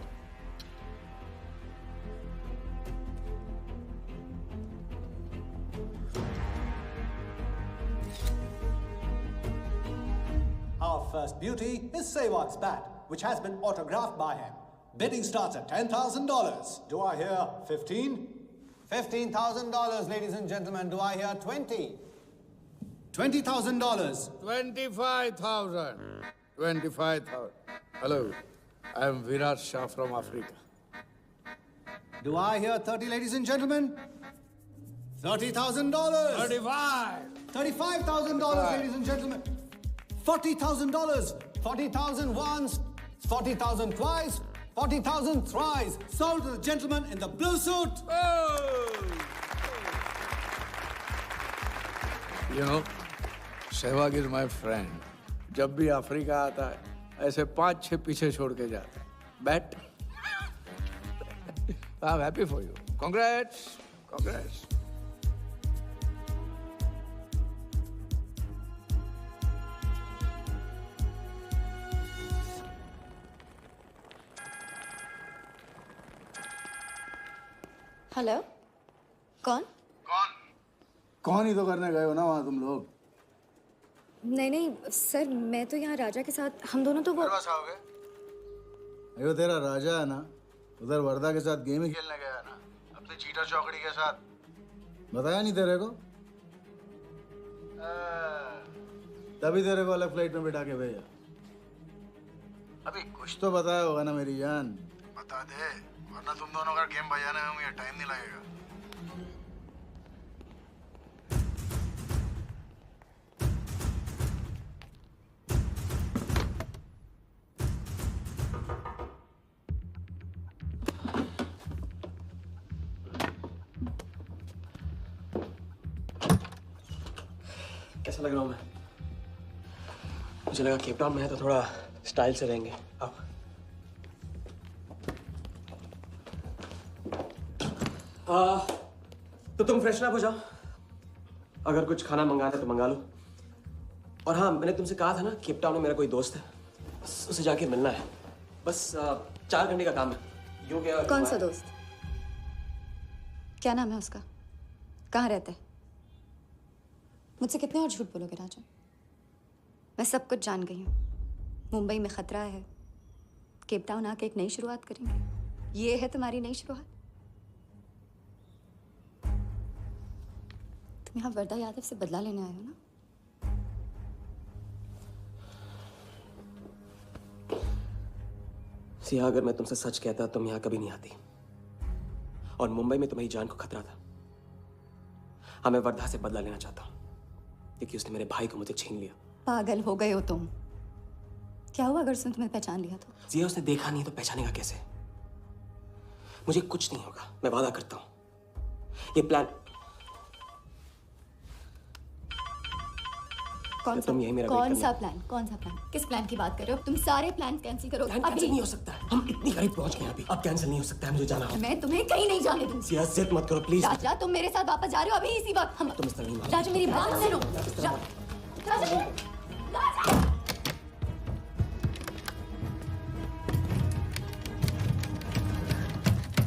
Our first beauty is Sehwag's bat. which has been autographed by him. Bidding starts at $10,000. Do I hear 15? $15,000, ladies and gentlemen. Do I hear 20? $20,000. 25,000. 25,000. Hello, I am Virat Shah from Africa. Do I hear 30, ladies and gentlemen? $30,000. 35. $35,000, ladies and gentlemen. $40,000. 40,000 once, 40,000 twice, 40,000 thrice. Sold to the gentleman in the blue suit. You know, Sehwag is my friend. जब भी Africa आता है, ऐसे 5-6 पीछे छोड़ के जाता है. Bet? I'm happy for you. Congrats. Congrats. Hello कौन? कौन ही तो करने गए हो ना वहाँ तुम लोग? नहीं नहीं सर, मैं तो यहाँ राजा के साथ, हम दोनों तो वो अयो तेरा राजा है ना, उधर वर्दा के साथ गेम ही खेलने गया है ना, अपने चीटा चौकड़ी के साथ. बताया नहीं तेरे को? तभी तेरे को अलग फ्लाइट में बिठा के भेजा. अभी कुछ तो बताया होगा ना मेरी जान. बता दे, वरना तुम दोनों का गेम बजाने में मुझे टाइम नहीं लगेगा. कैसा लग रहा हूँ मैं? मुझे लगा केप टाउन में है तो थोड़ा स्टाइल से रहेंगे. अब तो तुम फ्रेशन अप हो जाओ. अगर कुछ खाना मंगाना है तो मंगा लो. और हाँ, मैंने तुमसे कहा था ना, केप टाउन में मेरा कोई दोस्त है, बस उसे जाके मिलना है. बस 4 घंटे का काम है. यूं क्या? कौन सा दोस्त? क्या नाम है उसका? कहाँ रहता है? मुझसे कितने और झूठ बोलोगे राजा? मैं सब कुछ जान गई हूँ. मुंबई में खतरा है, केप टाउन आके एक नई शुरुआत करेंगे. ये है तुम्हारी नई शुरुआत? तुम यहाँ वर्दा यादव से बदला लेने आए हो ना? सिया, अगर मैं तुमसे सच कहता तुम यहाँ कभी नहीं आती. और मुंबई में तुम्हारी जान को खतरा था. हाँ, मैं वर्धा से बदला लेना चाहता हूँ क्योंकि उसने मेरे भाई को मुझे छीन लिया. पागल हो गए हो तुम. क्या हुआ अगर उसने तुम्हें पहचान लिया तो? सिया, उसने देखा नहीं तो पहचानेगा कैसे? मुझे कुछ नहीं होगा, मैं वादा करता हूँ. ये प्लान कौन सा? तुम यही मेरा कौन सा प्लान? कौन सा प्लान? किस प्लान की बात कर रहे हो? तुम सारे प्लान कैंसिल करो. प्लान कैंसिल नहीं हो सकता है. हम इतनी करीब पहुंच गए अभी. अब कैंसिल नहीं हो सकता है. मुझे जाना होगा. मैं तुम्हें कहीं नहीं जाने दूंगी. सिया, जिद मत करो प्लीज. राजा, तुम मेरे साथ वापस जा रहे हो अभी इसी वक्त. हम तुम इस तरह नहीं मानो. राजा, मेरी बात सुनो. राजा, राजा.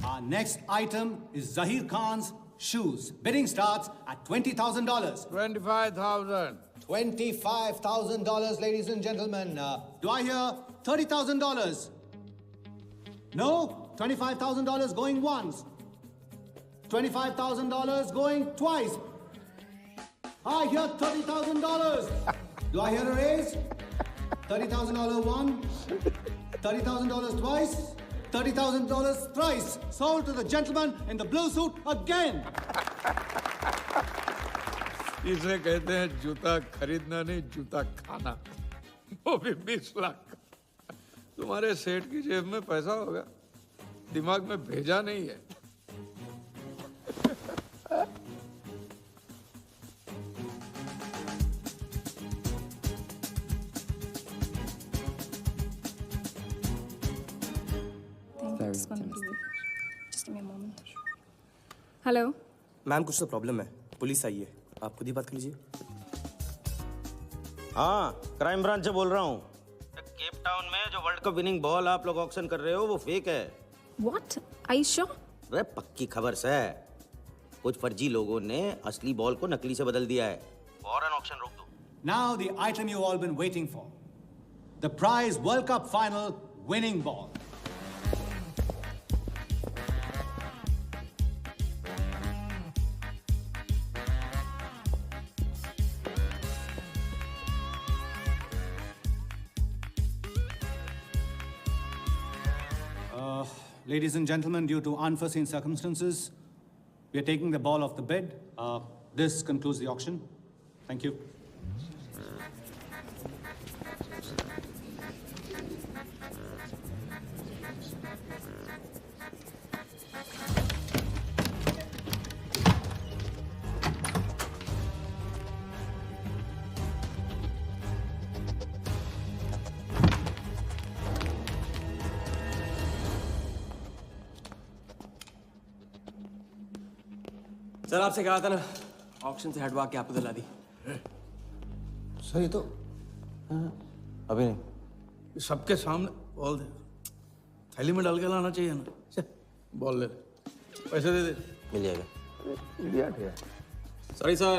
Our next item is Zahir Khan's shoes. Bidding starts at $20,000. 25,000. $25,000, ladies and gentlemen. Do I hear $30,000? No? $25,000 going once. $25,000 going twice. I hear $30,000. Do I hear a raise? $30,000 once. $30,000 twice. $30,000 thrice. Sold to the gentleman in the blue suit again. इसे कहते हैं जूता खरीदना नहीं, जूता खाना. वो भी 20 लाख. तुम्हारे सेठ की जेब में पैसा होगा, दिमाग में भेजा नहीं है. हेलो मैम, कुछ तो प्रॉब्लम है. पुलिस आई है, आप खुद ही बात कर लीजिए. हाँ, क्राइम ब्रांच से बोल रहा हूँ. केप टाउन में जो वर्ल्ड कप विनिंग बॉल आप लोग ऑक्शन कर रहे हो वो फेक है. व्हाट? I sure? अरे पक्की खबर से. कुछ फर्जी लोगों ने असली बॉल को नकली से बदल दिया है. फौरन ऑक्शन रोक दो. Now the item you all been waiting for. The prize World Cup final winning ball. Ladies and gentlemen, due to unforeseen circumstances, we are taking the ball off the bed. This concludes the auction. Thank you. Sir आपसे कहा था ना auction से हटवा के आपको दिला दी। Sir ये तो अभी नहीं। सबके सामने बॉल दे, थैली में डाल के लाना चाहिए ना। बॉल ले, पैसे दे दे। मिल जाएगा। इडियट है। Sorry sir.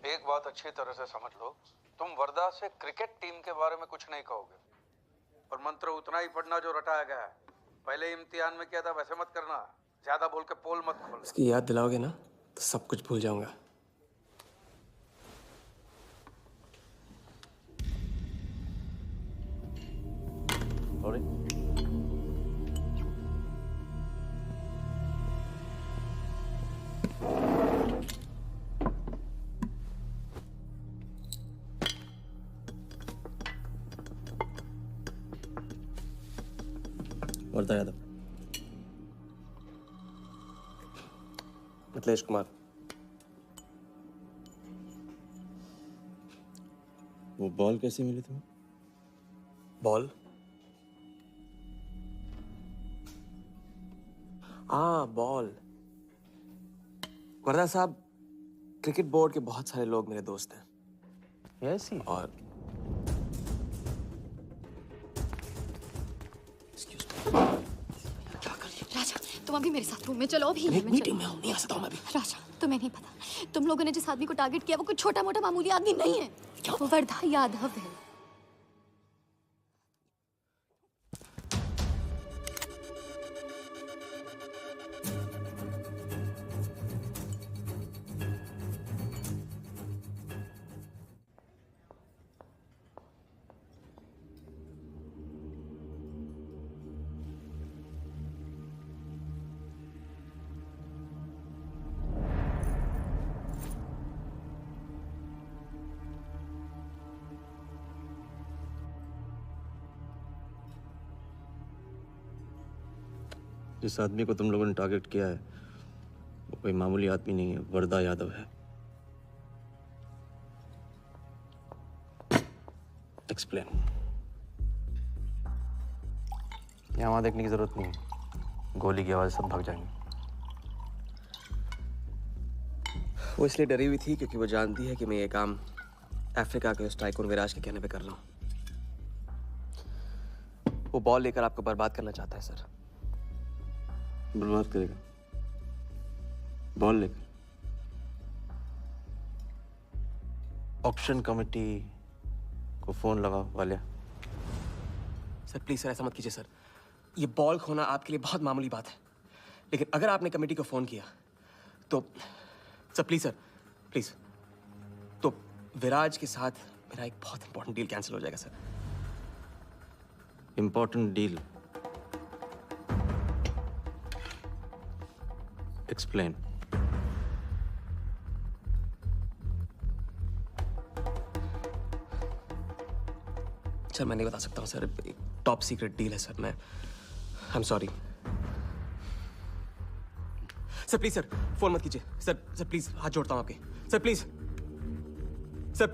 एक बात अच्छी तरह से समझ लो, तुम वर्धा से क्रिकेट टीम के बारे में कुछ नहीं कहोगे, और मंत्र उतना ही पढ़ना जो रटाया गया है। पहले इम्तिहान में किया था वैसे मत करना, ज्यादा बोल के पोल मत खोल। इसकी याद दिलाओगे ना तो सब कुछ भूल जाऊंगा। वर्धा यादव। मिथिलेश कुमार। वो बॉल कैसे मिली तुम्हें? बॉल? हाँ बॉल। वर्धा साहब, क्रिकेट बोर्ड के बहुत सारे लोग मेरे दोस्त हैं। Yes he. और राजा, तुम अभी मेरे साथ रूम में चलो। अभी मीटिंग में हूँ, नहीं आ सकता हूँ मैं अभी। राजा, तुम्हें नहीं पता, तुम लोगों ने जिस आदमी को टारगेट किया वो कोई छोटा मोटा मामूली आदमी नहीं है। वो वर्धा यादव है। जिस आदमी को तुम लोगों ने टारगेट किया है वो कोई मामूली आदमी नहीं है, वर्धा यादव है। एक्सप्लेन। यहाँ वहाँ देखने की जरूरत नहीं है, गोली की आवाज सब भाग जाएंगे। वो इसलिए डरी हुई थी क्योंकि वो जानती है कि मैं ये काम अफ्रीका के उस टाइकून विराज के कहने पे कर रहा हूँ। वो बॉल लेकर आपको बर्बाद करना चाहता है सर। बर्बाद करेगा? बॉल लेकर? ऑक्शन कमेटी को फोन लगाओ वालिया। सर प्लीज सर, ऐसा मत कीजिए सर। ये बॉल खोना आपके लिए बहुत मामूली बात है, लेकिन अगर आपने कमेटी को फोन किया तो सर प्लीज सर, प्लीज, तो विराज के साथ मेरा एक बहुत इंपॉर्टेंट डील कैंसिल हो जाएगा sir. Important deal? Explain. Sir मैं नहीं बता सकता हूँ सर, एक टॉप सीक्रेट डील है सर। मैं I am sorry sir. Please sir phone मत कीजिए सर। सर प्लीज हाथ जोड़ता हूँ आपके सर, प्लीज सर।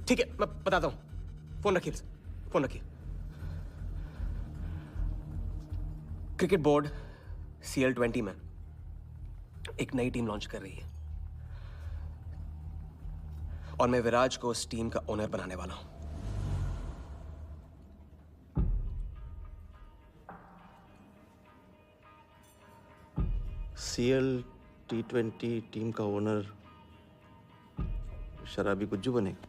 ठीक है मैं बताता हूँ, फोन रखिए सर, फोन रखिए। क्रिकेट बोर्ड CL20 में एक नई टीम लॉन्च कर रही है और मैं विराज को उस टीम का ओनर बनाने वाला हूं। CL T20 टीम का ओनर शराबी गुज्जू बनेगी।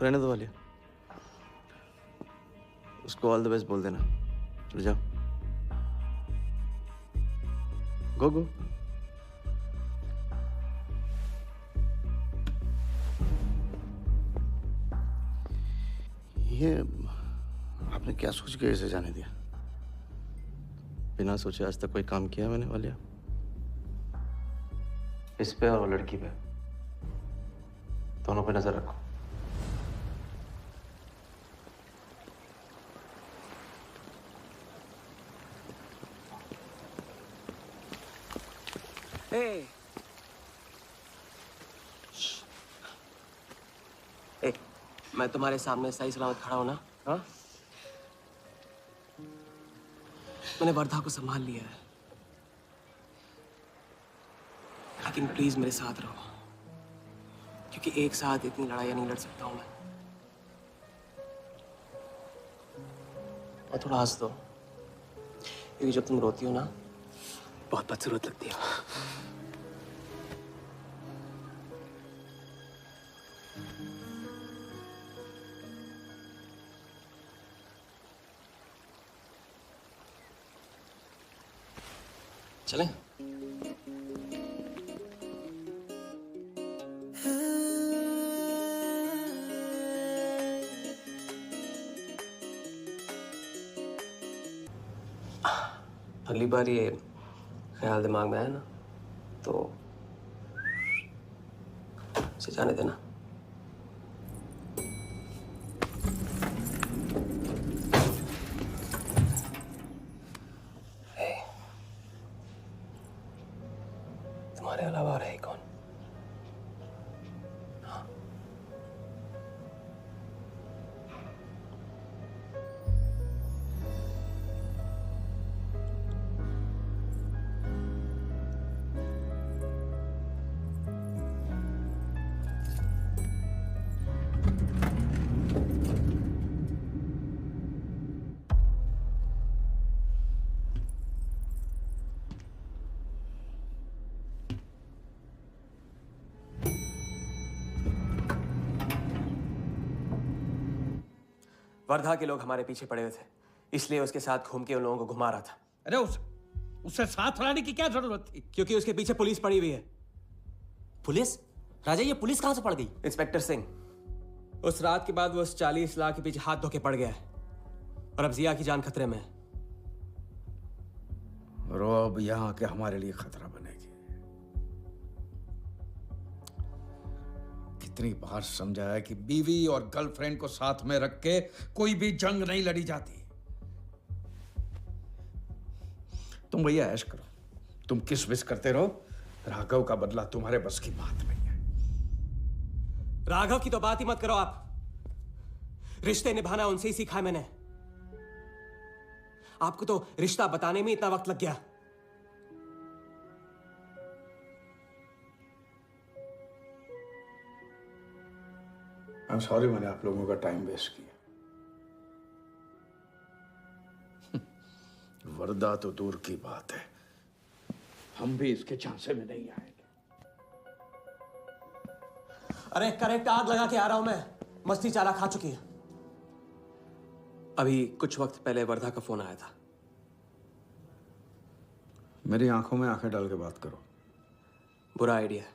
रहने दो वालिया, उसको ऑल द बेस्ट बोल देना। चलो जाओ, गो गो। ये आपने क्या सोच के इसे जाने दिया? बिना सोचे आज तक कोई काम किया मैंने वालिया? इस पे और वो लड़की पे, दोनों पे नजर रखो। Hey. Hey, मैं तुम्हारे सामने सही सलामत खड़ा हूं ना? हाँ? मैंने वर्धा को संभाल लिया है, लेकिन प्लीज मेरे साथ रहो, क्योंकि एक साथ इतनी लड़ाइयां नहीं लड़ सकता हूं मैं। और थोड़ा हंस दो, क्योंकि जब तुम रोती हो ना, बहुत बदसूरत लगती है। चलें? अगली बार ये ख्याल दिमाग में आया ना, तो इसे जाने देना। तुम्हारे अलावा और है कौन? वर्धा के लोग हमारे पीछे पड़े हुए थे, इसलिए उसके साथ घूम के उन लोगों को घुमा रहा था। अरे उससे साथ लाने की क्या जरूरत थी? क्योंकि उसके पीछे पुलिस पड़ी हुई है। पुलिस? राजा, ये पुलिस कहां से पड़ गई? इंस्पेक्टर सिंह, उस रात के बाद वो उस 40 लाख के पीछे हाथ धो के पड़ गया है, और अब जिया की जान खतरे में है। और वो अब यहाँ आके हमारे लिए खतरा बनेगी। कितनी बार समझाया कि बीवी और गर्लफ्रेंड को साथ में रख के कोई भी जंग नहीं लड़ी जाती। तुम भैया ऐश करो, तुम किस विस करते रहो, राघव का बदला तुम्हारे बस की बात नहीं है। राघव की तो बात ही मत करो आप। रिश्ते निभाना उनसे ही सीखा है मैंने। आपको तो रिश्ता बताने में इतना वक्त लग गया। I'm sorry मैंने आप लोगों का टाइम वेस्ट किया। वर्दा तो दूर की बात है, हम भी इसके झांसे में नहीं आएंगे। अरे करेक्ट आग लगा के आ रहा हूं मैं, मस्ती चाला खा चुकी है। अभी कुछ वक्त पहले वर्धा का फोन आया था। मेरी आंखों में आंखें डाल के बात करो। बुरा आइडिया है,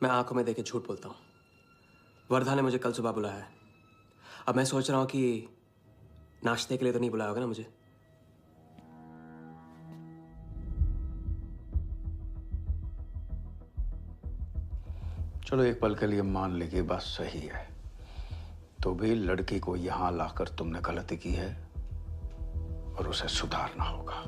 मैं आंखों में देखे झूठ बोलता हूं। वर्धा ने मुझे कल सुबह बुलाया है। अब मैं सोच रहा हूं कि नाश्ते के लिए तो नहीं बुलाया होगा ना मुझे। चलो एक पल के लिए मान ले कि बात सही है, तो भी लड़की को यहां लाकर तुमने गलती की है और उसे सुधारना होगा।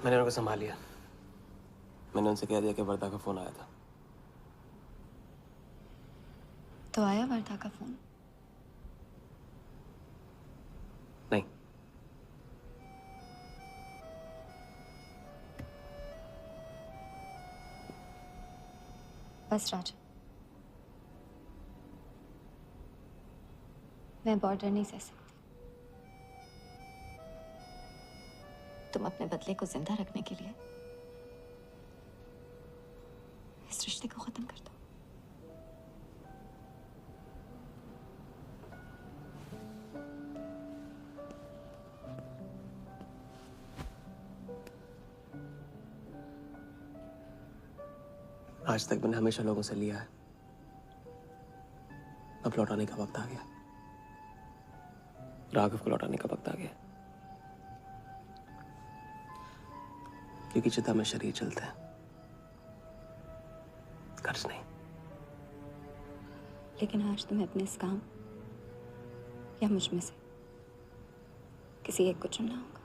मैंने उनको संभाल लिया। मैंने उनसे कह दिया कि वर्धा का फोन आया था। तो आया वर्धा का फोन? नहीं। बस राजा, मैं बॉर्डर नहीं सह सकती। तुम अपने बदले को जिंदा रखने के लिए इस रिश्ते को खत्म कर दो। आज तक मैंने हमेशा लोगों से लिया है, अब लौटाने का वक्त आ गया। राघव को लौटाने का वक्त आ गया, क्योंकि चिता में शरीर चलते हैं, कर्ज नहीं। लेकिन आज तुम्हें अपने इस काम या मुझ में से किसी एक को चुनना होगा।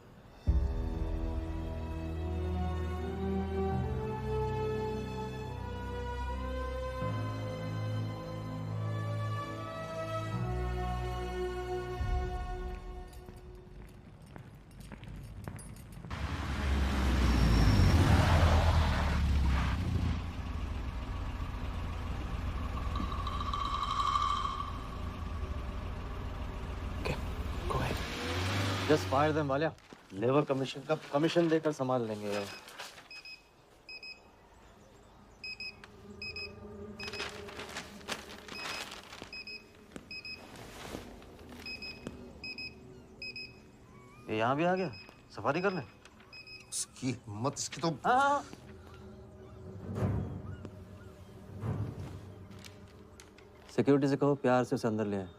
Just fire them Walia. Labour commission का कमीशन देकर संभाल लेंगे। ये यहाँ भी आ गया सफारी करने। उसकी हिम्मत, इसकी तो। हाँ। सिक्योरिटी से कहो प्यार से उसे अंदर ले आए।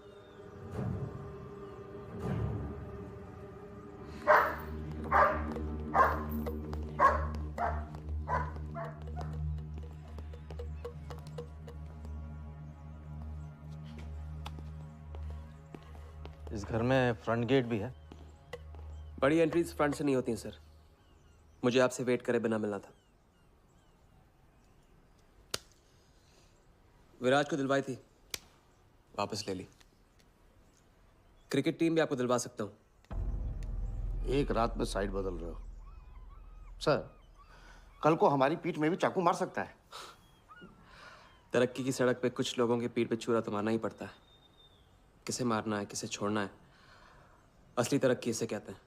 इस घर में फ्रंट गेट भी है। बड़ी एंट्रीज फ्रंट से नहीं होती हैं सर, मुझे आपसे वेट करे बिना मिलना था। विराज को दिलवाई थी, वापस ले ली। क्रिकेट टीम भी आपको दिलवा सकता हूं। एक रात में साइड बदल रहे हो सर। कल को हमारी पीठ में भी चाकू मार सकता है। तरक्की की सड़क पे कुछ लोगों की पीठ पे छुरा तो मारना ही पड़ता है। किसे मारना है, किसे छोड़ना है, असली तरक्की इसे कहते हैं।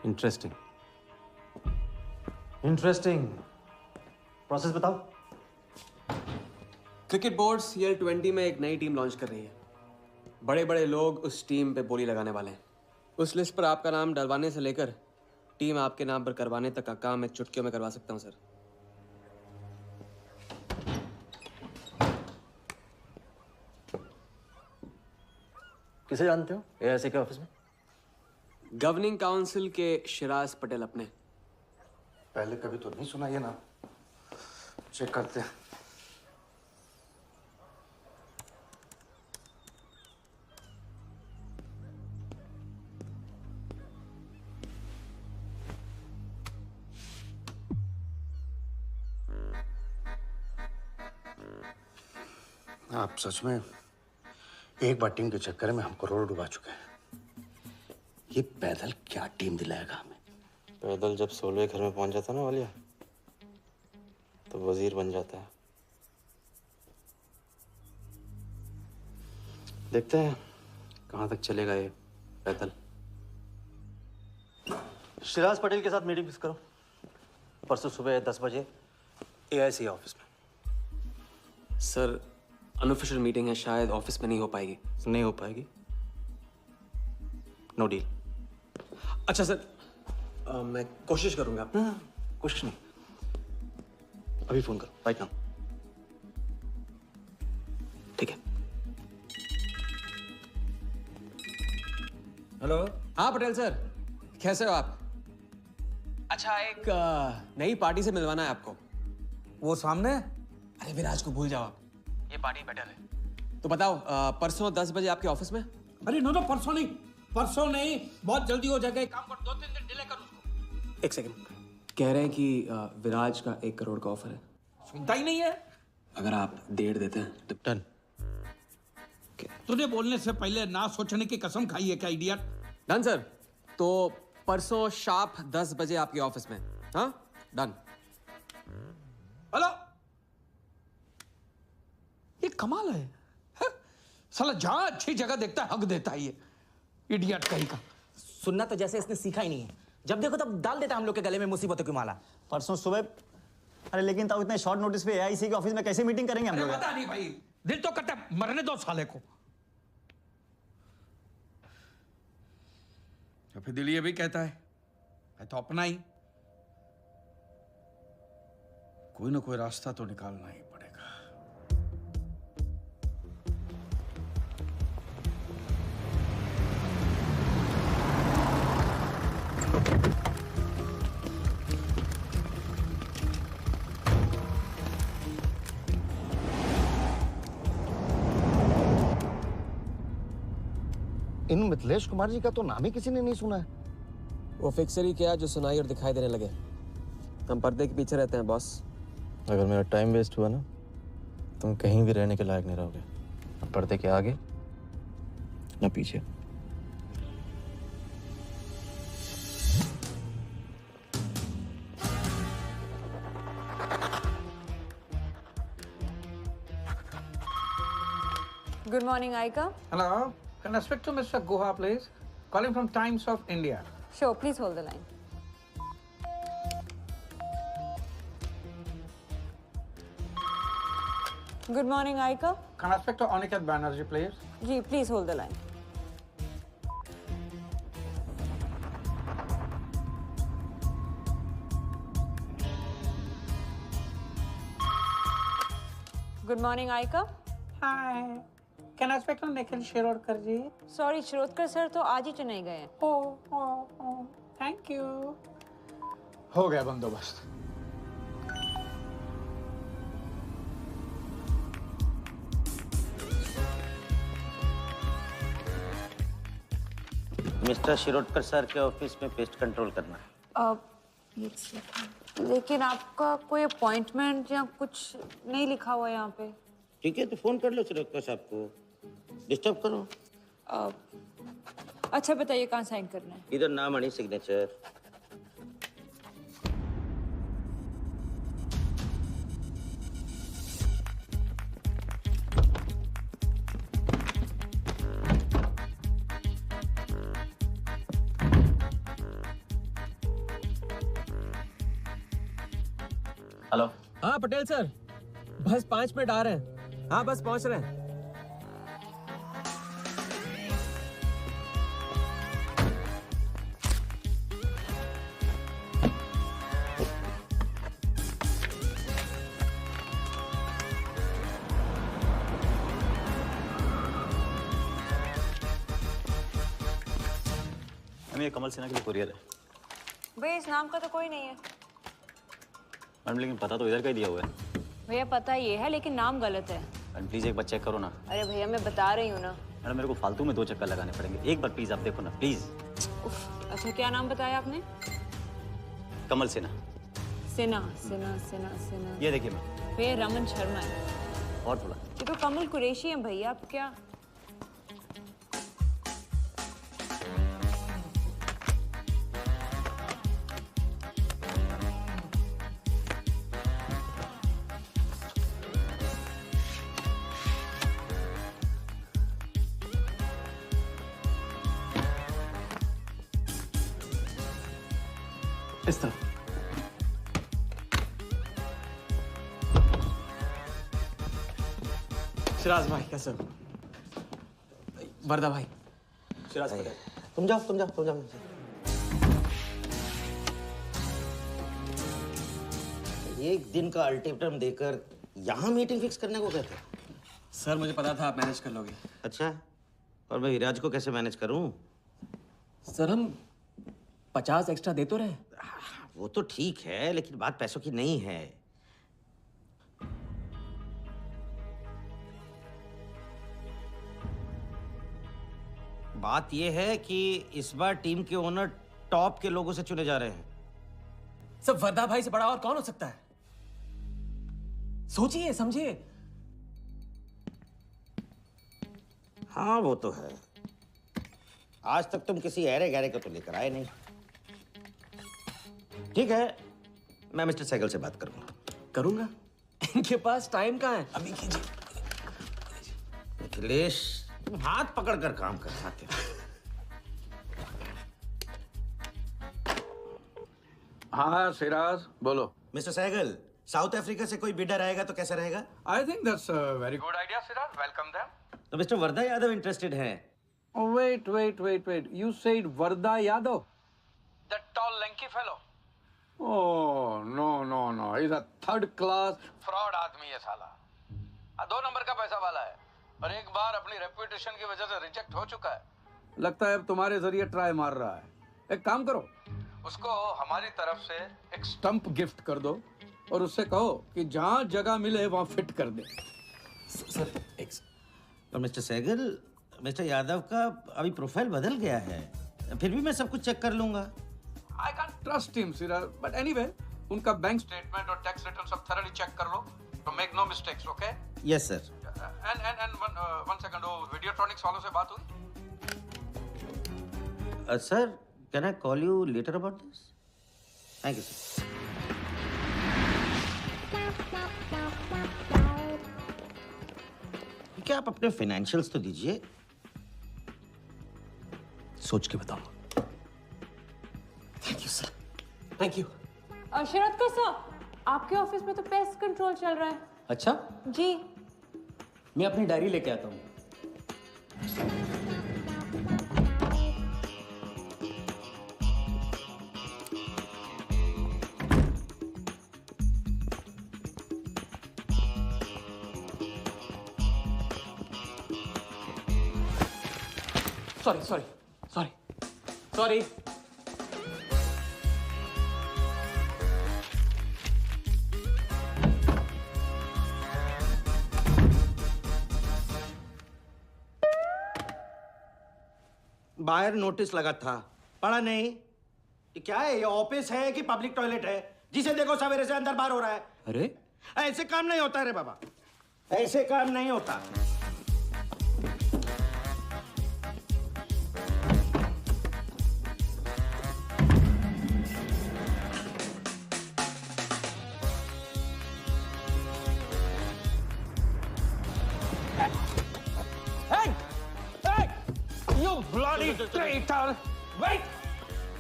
Interesting interesting. प्रोसेस बताओ। क्रिकेट बोर्ड CL20 में एक नई टीम लॉन्च कर रही है। बड़े बड़े लोग उस टीम पे बोली लगाने वाले हैं। उस लिस्ट पर आपका नाम डलवाने से लेकर टीम आपके नाम पर करवाने तक का काम मैं चुटकियों में करवा सकता हूं सर। किसे जानते हो AIC के ऑफिस में? गवर्निंग काउंसिल के शिराज पटेल अपने। पहले कभी तो नहीं सुना ये नाम। चेक करते हैं। आप सच में एक बार टीम के चक्कर में हम करोड़ डुबा चुके हैं। ये पैदल क्या टीम दिलाएगा हमें? पैदल जब 16वें घर में पहुंच जाता ना वालिया, तो वजीर बन जाता है। देखते हैं कहाँ तक चलेगा ये पैदल। शिराज पटेल के साथ मीटिंग फिक्स करो, परसों सुबह 10 बजे AIC ऑफिस में। सर अनऑफिशियल मीटिंग है, शायद ऑफिस में नहीं हो पाएगी। नहीं हो पाएगी, नो डील। अच्छा सर, मैं कोशिश करूंगा। कोशिश नहीं, अभी फोन करो राइट नाउ। ठीक है। हेलो। हाँ पटेल सर, कैसे हो आप? अच्छा, एक नई पार्टी से मिलवाना है आपको। वो सामने? अरे विराज को भूल जाओ आप, ये पार्टी बेटर है। तो बताओ परसों 10 बजे आपके ऑफिस में? अरे नो परसों नहीं, परसों नहीं, बहुत जल्दी हो जाएगा। एक काम कर, 2-3 दिन डिले कर उसको। एक सेकंड, कह रहे हैं कि विराज का 1 करोड़ का ऑफर है। सुनता ही नहीं है। अगर आप 1.5 देते हैं तो डन। तुझे बोलने से पहले ना सोचने की कसम खाई है क्या इडियट? Done sir. तो परसों शार्प 10 बजे आपके ऑफिस में। हाँ, डन। हेलो, ये कमाल है, साला जहां अच्छी जगह देखता है हक देता है ये इडियट कहीं का। सुनना तो जैसे इसने सीखा ही नहीं है, जब देखो तब डाल देता हम लोग के गले में मुसीबतों की माला। परसों सुबह, अरे लेकिन ताऊ इतने शॉर्ट नोटिस पे एआईसी के ऑफिस में कैसे मीटिंग करेंगे हम लोग? पता नहीं भाई, दिल तो करता है मरने दो साले को। तो फिर दिल ये भी कहता है मैं तो अपना ही, कोई ना कोई रास्ता तो निकालना ही पड़ेगा। इन मिथिलेश कुमार जी का तो नाम ही किसी ने नहीं सुना है। वो फिक्सर ही क्या जो सुनाई और दिखाई देने लगे। हम पर्दे के पीछे रहते हैं बॉस। अगर मेरा टाइम वेस्ट हुआ ना, तुम कहीं भी रहने के लायक नहीं रहोगे, न पर्दे के आगे न पीछे। Good morning, Aika. Hello, can I speak to Mr. Guha, please? Calling from Times of India. Sure, please hold the line. Good morning, Aika. Can I speak to Aniket Banerjee, please? Ji, please hold the line. Good morning, Aika. Hi. Can I speak to Nikhil Shirodkar ji? Sorry, Shirodkar sir तो आज ही चेन्नई गए हैं। Oh, thank you. हो गया बंदोबस्त। Mister Shirodkar sir के office में pest control करना है। लेकिन आपका कोई अपॉइंटमेंट या कुछ नहीं लिखा हुआ है यहाँ पे। ठीक है, तो फोन कर लो शिरोडकर साहब को, डिस्टर्ब करो। अच्छा बताइए कहाँ साइन करना है? इधर नाम आणि सिग्नेचर। हेलो। हाँ पटेल सर, बस 5 मिनट आ रहे हैं। हाँ बस पहुंच रहे हैं। ये कमल सिन्हा के लिए कुरियर है। भैया इस नाम का तो कोई नहीं है। मैडम लेकिन पता तो इधर का ही दिया हुआ है। भैया पता ये है लेकिन नाम गलत है। मैडम प्लीज एक बार चेक करो ना। अरे भैया मैं बता रही हूँ ना। मैडम मेरे को फालतू में 2 चक्कर लगाने पड़ेंगे, एक बार प्लीज आप देखो ना प्लीज। अच्छा क्या नाम बताया आपने? कमल सिन्हा। सिन्हा सिन्हा सिन्हा सिन्हा। ये देखिए मैम। भैया रमन शर्मा है। और थोड़ा। ये तो कमल कुरैशी है भैया, आप क्या? इस तरफ। शिराज भाई कैसे हो? वर्दा भाई। शिराज पटेल। तुम जाओ। एक दिन का अल्टीमेटम देकर यहाँ मीटिंग फिक्स करने को कहते? सर मुझे पता था आप मैनेज कर लोगे। अच्छा, और मैं हिराज को कैसे मैनेज करूं? सर हम 50 एक्स्ट्रा दे तो रहे। वो तो ठीक है, लेकिन बात पैसों की नहीं है। बात यह है कि इस बार टीम के ओनर टॉप के लोगों से चुने जा रहे हैं। सब वर्दा भाई से बड़ा और कौन हो सकता है? सोचिए समझिए। हाँ वो तो है। आज तक तुम किसी ऐरे गहरे को तो लेकर आए नहीं। ठीक है, मैं मिस्टर सहगल से बात करूंगा। करूंगा? इनके पास टाइम कहाँ है? अभी कीजिए। अखिलेश, तुम हाथ पकड़ कर काम कर सकते हो। हाँ सिराज, बोलो। मिस्टर सहगल, साउथ अफ्रीका से कोई बिडर आएगा तो कैसा रहेगा? I think that's a very good idea Siraj, welcome them. तो मिस्टर वर्धा यादव इंटरेस्टेड हैं? Wait. You said Varda Yadav? That tall, lanky fellow? Oh, no. He's a third class fraud आदमी है साला। 2 नंबर का पैसा वाला है और एक बार अपनी रेपुटेशन की वजह से रिजेक्ट हो चुका है। लगता है अब तुम्हारे जरिए ट्राई मार रहा है। एक काम करो, उसको हमारी तरफ से एक स्टंप गिफ्ट कर दो और उससे कहो कि जहाँ जगह मिले वहाँ फिट कर दे। सर, और मिस्टर सहगल, मिस्टर यादव का अभी प्रोफाइल बदल गया है, फिर भी मैं सब कुछ चेक कर लूंगा। I can't trust him, Siraz. But anyway, उनका बैंक स्टेटमेंट और टैक्स रिटर्न सब thoroughly चेक कर लो, तो make no mistakes, okay? Yes, sir. And one second, वो Videotronics वालों से बात हुई? Sir, can I call you later about this? Thank you, sir. क्या आप अपने फाइनेंशियल्स तो दीजिए। सोच के बताऊंगा। Thank you sir, thank you. Sharad sir, आपके ऑफिस में तो पेस्ट कंट्रोल चल रहा है। अच्छा जी, मैं अपनी डायरी लेके आता हूँ। Sorry. बाहर नोटिस लगा था, पढ़ा नहीं? ये क्या है? ये ऑफिस है कि पब्लिक टॉयलेट है? जिसे देखो सवेरे से अंदर बाहर हो रहा है। अरे ऐसे काम नहीं होता रे बाबा, ऐसे काम नहीं होता। Bloody traitor! Wait!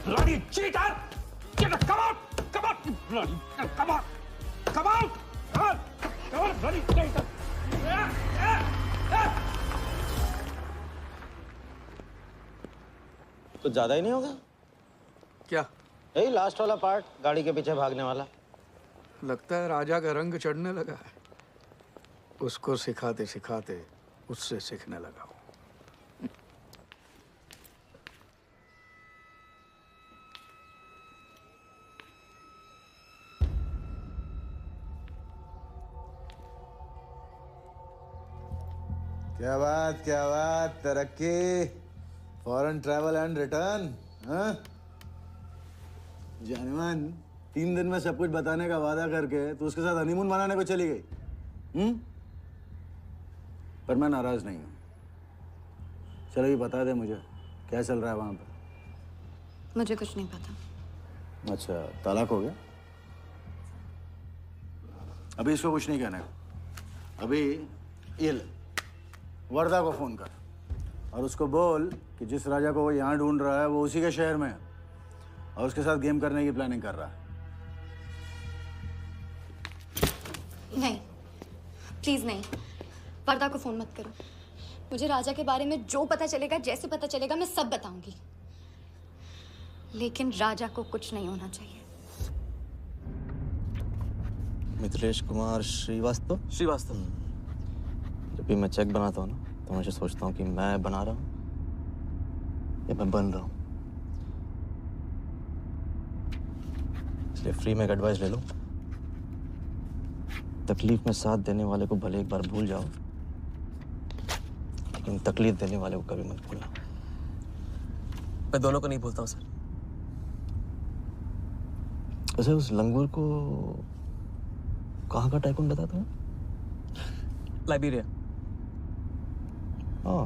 Bloody cheater! Come out! Bloody, come on! Come out! Come on, bloody traitor! कुछ ज्यादा ही नहीं होगा क्या? यही लास्ट वाला पार्ट, गाड़ी के पीछे भागने वाला। लगता है राजा का रंग चढ़ने लगा है। उसको सिखाते सिखाते उससे सीखने लगा हूं। क्या बात, तरक्की, फॉरेन ट्रैवल एंड रिटर्न। हाँ जानमान, 3 दिन में सब कुछ बताने का वादा करके तू उसके साथ हनीमून मनाने को चली गई। पर मैं नाराज नहीं हूँ। चलो ये बता दे मुझे, क्या चल रहा है वहां पर? मुझे कुछ नहीं पता। अच्छा, तलाक हो गया? अभी इसको कुछ नहीं कहना है। अभी ये ले, वर्धा को फोन कर और उसको बोल कि जिस राजा को वो यहाँ ढूंढ रहा है वो उसी के शहर में है और उसके साथ गेम करने की प्लानिंग कर रहा है। नहीं, प्लीज नहीं, वर्धा को फोन मत करो। मुझे राजा के बारे में जो पता चलेगा, जैसे पता चलेगा, मैं सब बताऊंगी, लेकिन राजा को कुछ नहीं होना चाहिए। मिथिलेश कुमार श्रीवास्तव। जब भी मैं चेक बनाता हूँ ना, तो मुझे सोचता हूँ कि मैं बना रहा हूँ या मैं बन रहा हूँ। इसलिए फ्री में एक एडवाइस ले लो, तकलीफ में साथ देने वाले को भले एक बार भूल जाओ, लेकिन तकलीफ देने वाले को कभी मत भूलना। मैं दोनों को नहीं भूलता हूँ सर। वैसे उस लंगूर को कहाँ का टाइकून बताया तुम्हें? लाइबेरिया। हाँ,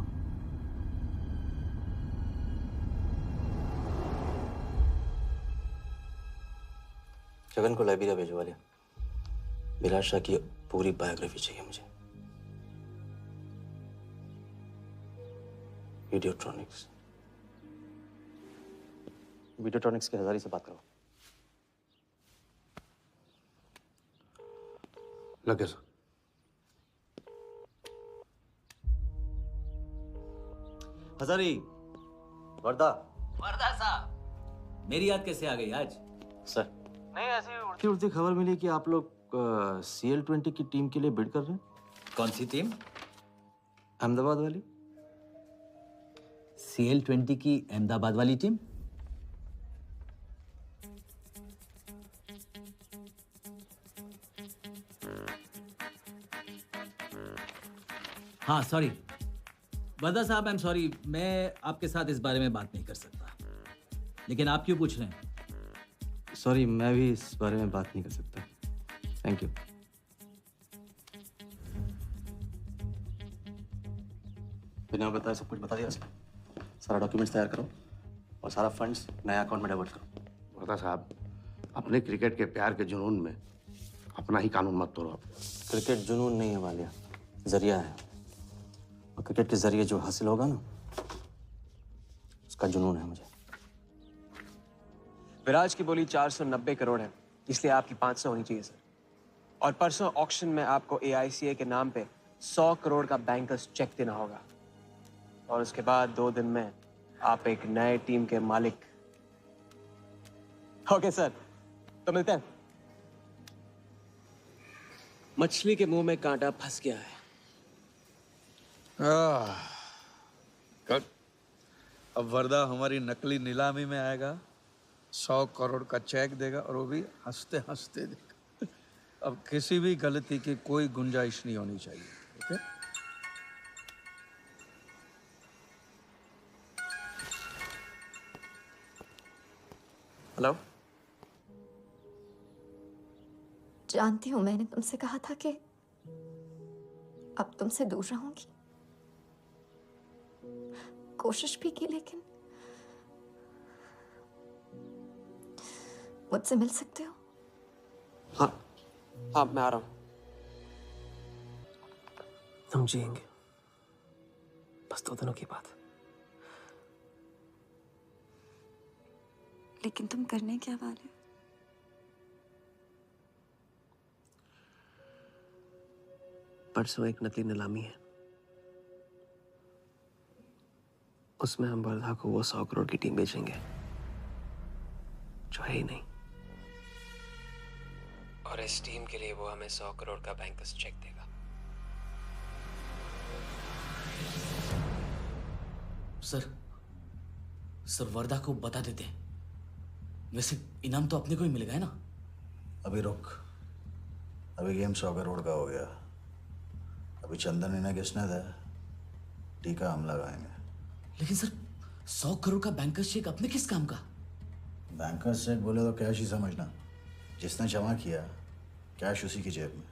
गगन को लाइब्रेरिया भिजवा लिया। विराट शाह की पूरी बायोग्राफी चाहिए मुझे। वीडियोट्रॉनिक्स के हजारी से बात करो। लगे सर। हजारी, वर्दा। वर्दा साहब, मेरी याद कैसे आ गई आज? सर, नहीं ऐसे ही उड़ती उड़ती खबर मिली कि आप लोग CL20 की टीम के लिए बिड कर रहे हैं। कौन सी टीम? अहमदाबाद वाली। CL20 की अहमदाबाद वाली टीम? हाँ सॉरी वर्दा साहब, आई एम सॉरी, मैं आपके साथ इस बारे में बात नहीं कर सकता। लेकिन आप क्यों पूछ रहे हैं? सॉरी, मैं भी इस बारे में बात नहीं कर सकता। Thank you. बिना बताए सब कुछ बता दिया सर। सारा डॉक्यूमेंट्स तैयार करो और सारा फंड्स नया अकाउंट में डाइवर्ट करो। वर्दा साहब, अपने क्रिकेट के प्यार के जुनून में अपना ही कानून मत तोड़ो आप। क्रिकेट जुनून नहीं है वालिया, जरिया है। और क्रिकेट के जरिए जो हासिल होगा ना, उसका जुनून है मुझे। विराज की बोली 490 करोड़ है, इसलिए आपकी 500 होनी चाहिए सर। और परसों ऑक्शन में आपको AICA के नाम पे 100 करोड़ का बैंकर्स चेक देना होगा। और उसके बाद 2 दिन में आप एक नए टीम के मालिक। ओके सर, तो मिलते हैं। मछली के मुंह में कांटा फंस गया है। कल अब वर्दा हमारी नकली नीलामी में आएगा, 100 करोड़ का चेक देगा और वो भी हंसते हंसते देगा। अब किसी भी गलती की कोई गुंजाइश नहीं होनी चाहिए। ओके? हेलो। जानती हूँ मैंने तुमसे कहा था कि अब तुमसे दूर रहूंगी। कोशिश भी की, लेकिन मुझसे मिल सकते हो? हाँ हाँ, मैं आ रहा हूँ। हम जिएंगे, बस 2 दिनों की बात है। लेकिन तुम करने क्या वाले हो? परसों एक नकली नीलामी है, उसमें हम वर्धा को वो 100 करोड़ की टीम बेचेंगे जो है ही नहीं। और इस टीम के लिए वो हमें 100 करोड़ का बैंकर्स चेक देगा। सर वर्दा को बता देते हैं। वैसे इनाम तो अपने को ही मिलेगा है ना? अभी रुक, अभी गेम 100 करोड़ का हो गया। अभी चंदन इन्हें किसने था, टीका हम लगाएंगे। लेकिन सर 100 करोड़ का बैंकर्स चेक अपने किस काम का? बैंकर्स चेक बोले तो कैश ही समझना। जिसने जमा किया कैश उसी की जेब में।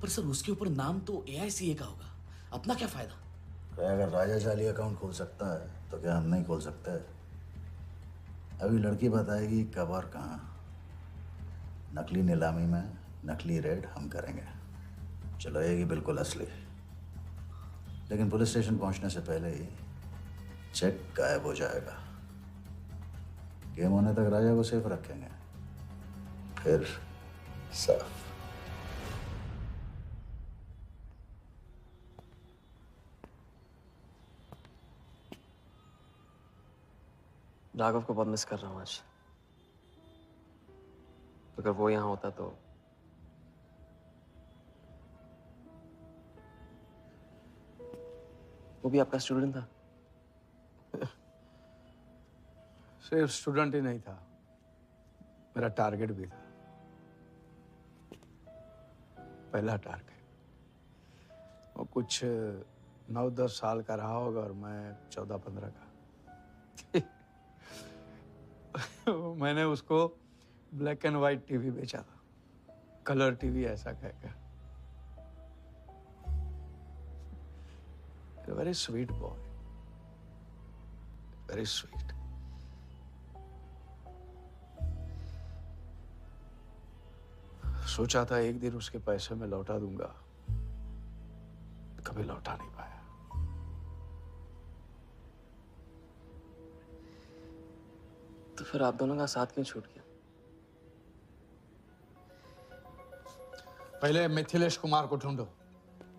पर सर उसके ऊपर नाम तो AICA का होगा, अपना क्या फायदा? अगर राजा जाली अकाउंट खोल सकता है तो क्या हम नहीं खोल सकते? अभी लड़की बताएगी कब और कहाँ। नकली नीलामी में नकली रेड हम करेंगे, चलाएगी बिल्कुल असली। लेकिन पुलिस स्टेशन पहुंचने से पहले ही चेक गायब हो जाएगा। गेम होने तक राजा को सेफ रखेंगे, फिर साफ। राघव को बहुत मिस कर रहा हूँ आज। अगर वो यहाँ होता तो वो भी आपका स्टूडेंट था। सिर्फ स्टूडेंट ही नहीं था, मेरा टारगेट भी था। पहला टारगेट। वो कुछ 9-10 साल का रहा होगा और मैं 14-15 का। मैंने उसको ब्लैक एंड व्हाइट टीवी बेचा था, कलर टीवी ऐसा कहकर। Very sweet boy, very sweet. सोचा था एक दिन उसके पैसे मैं लौटा दूंगा, कभी लौटा नहीं पाया। तो फिर आप दोनों का साथ क्यों छूट गया? पहले मिथिलेश कुमार को ढूंढो।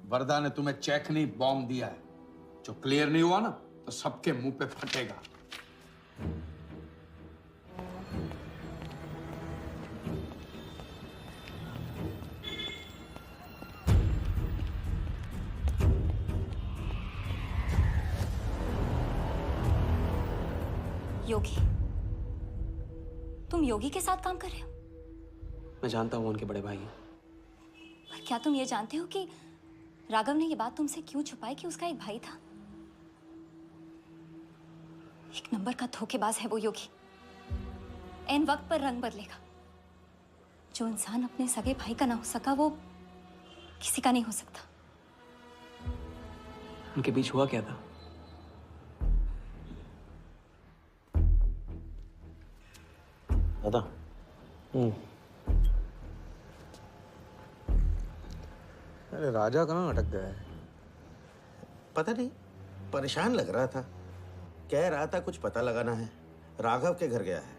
वरदा ने तुम्हें चेक नहीं बॉम्ब दिया है। जो क्लियर नहीं हुआ ना तो सबके मुंह पे फटेगा। योगी, तुम योगी के साथ काम कर रहे हो? मैं जानता हूँ उनके बड़े भाई हैं। पर क्या तुम ये जानते हो कि राघव ने ये बात तुमसे क्यों छुपाई कि उसका एक भाई था? एक नंबर का धोखेबाज है वो योगी। एन वक्त पर रंग बदलेगा। जो इंसान अपने सगे भाई का ना हो सका वो किसी का नहीं हो सकता। उनके बीच हुआ क्या था? दादा। अरे राजा कहाँ अटक गया है? पता नहीं, परेशान लग रहा था। कह रहा था कुछ पता लगाना है। राघव के घर गया है।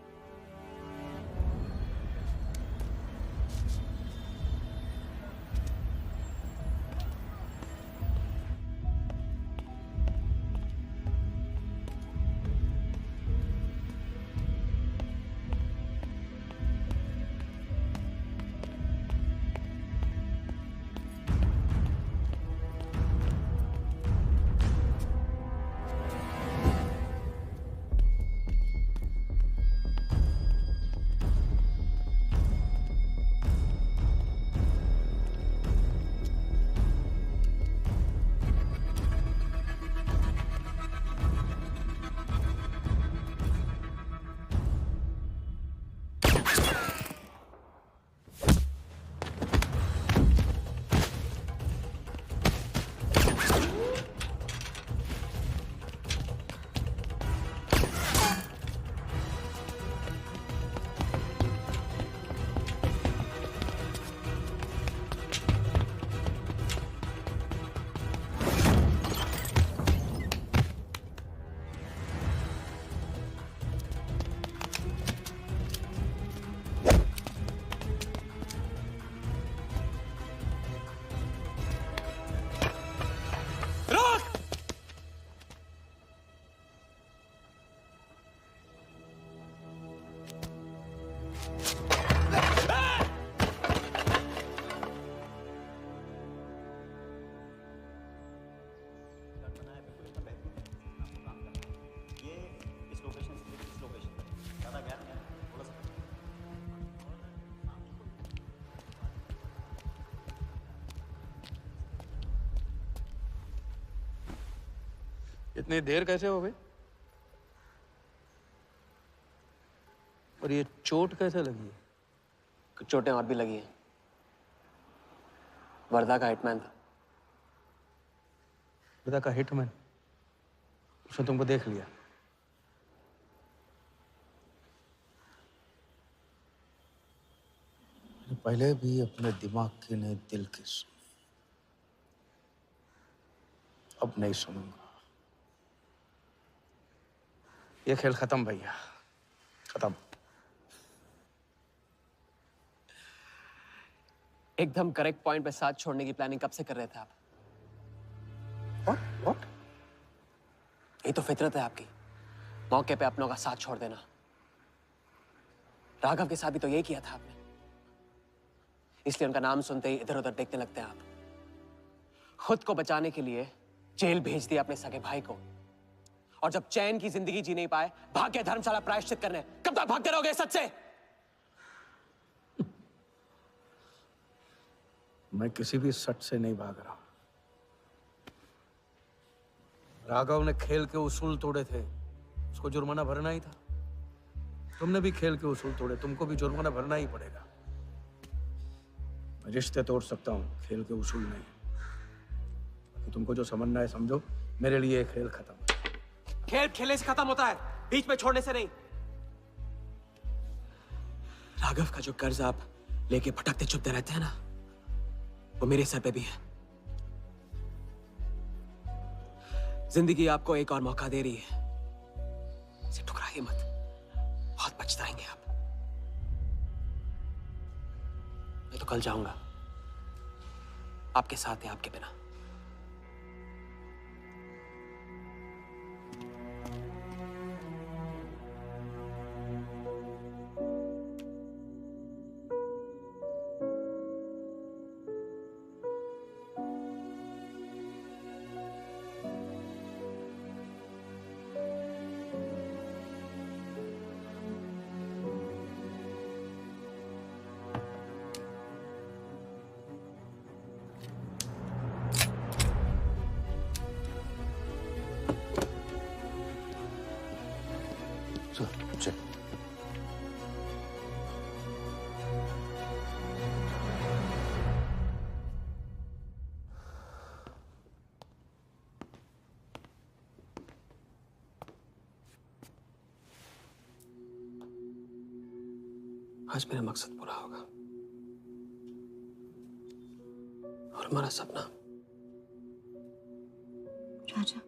इतनी देर कैसे हो गई? और ये चोट कैसे लगी है? कुछ चोटें और भी लगी हैं। वर्धा का हिटमैन था। वर्धा का हिटमैन? उसने तुमको देख लिया? पहले भी अपने दिमाग की नहीं दिल की सुनी, अब नहीं सुनूंगा। ये खेल खत्म भैया, खत्म। एकदम करेक्ट पॉइंट पे साथ छोड़ने की प्लानिंग कब से कर रहे थे आप? What? ये तो फितरत है आपकी, मौके पे अपनों का साथ छोड़ देना। राघव के साथ भी तो यही किया था आपने, इसलिए उनका नाम सुनते ही इधर उधर देखने लगते हैं आप। खुद को बचाने के लिए जेल भेज दिया अपने सगे भाई को, और जब चैन की जिंदगी जी नहीं पाए भाग के धर्मशाला प्रायश्चित करने। कब तक भागते रहोगे सच से? मैं किसी भी सच से नहीं भाग रहा। राघव ने खेल के उसूल तोड़े थे, उसको जुर्माना भरना ही था। तुमने भी खेल के उसूल तोड़े, तुमको भी जुर्माना भरना ही पड़ेगा। मैं रिश्ते तोड़ सकता हूँ, खेल के उसूल नहीं। तो तुमको जो समझना है समझो, मेरे लिए खेल खत्म। खेल खेलने से खत्म होता है, बीच में छोड़ने से नहीं। राघव का जो कर्ज आप लेके भटकते चुपते रहते हैं ना, वो मेरे सर पे भी है। जिंदगी आपको एक और मौका दे रही है, इसे ठुकराइए मत, बहुत पछताएंगे आप। मैं तो कल जाऊंगा, आपके साथ है, आपके बिना। चल। आज मेरा मकसद पूरा होगा और हमारा सपना। राजा,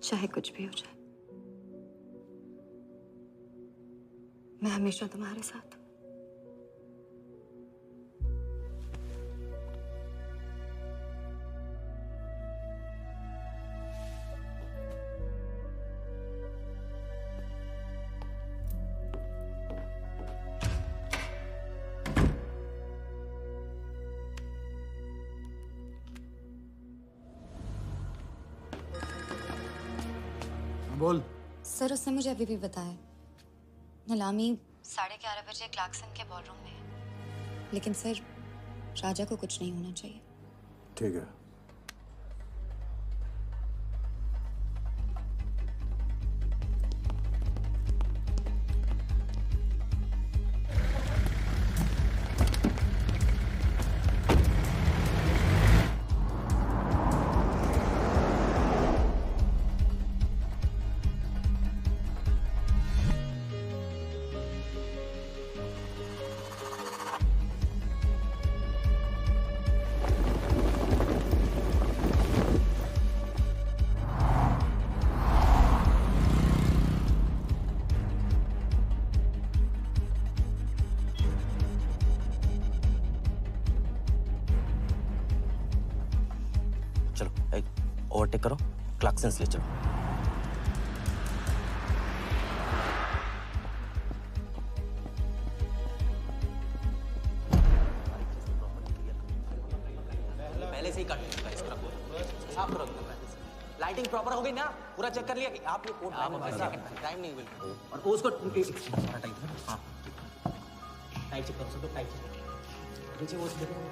चाहे कुछ भी हो जाए, मैं हमेशा तुम्हारे साथ हूं। बोल। सर, उसने मुझे अभी भी बताया नीलामी 11:30 बजे क्लार्कसन के बॉलरूम में है। लेकिन सर, राजा को कुछ नहीं होना चाहिए। ठीक है। चलो एक ओवरटेक करो, क्लार्कसन ले चलो। पहले से ही कट चुका है इसका। साफ करो, लाइटिंग प्रॉपर हो गई ना? पूरा चेक कर लिया कि आप ये कोड टाइम नहीं बिल्कुल। और उसको टाइट, हाँ टाइट चेक करो, सब लोग टाइट चेक करो। नीचे वो देखो।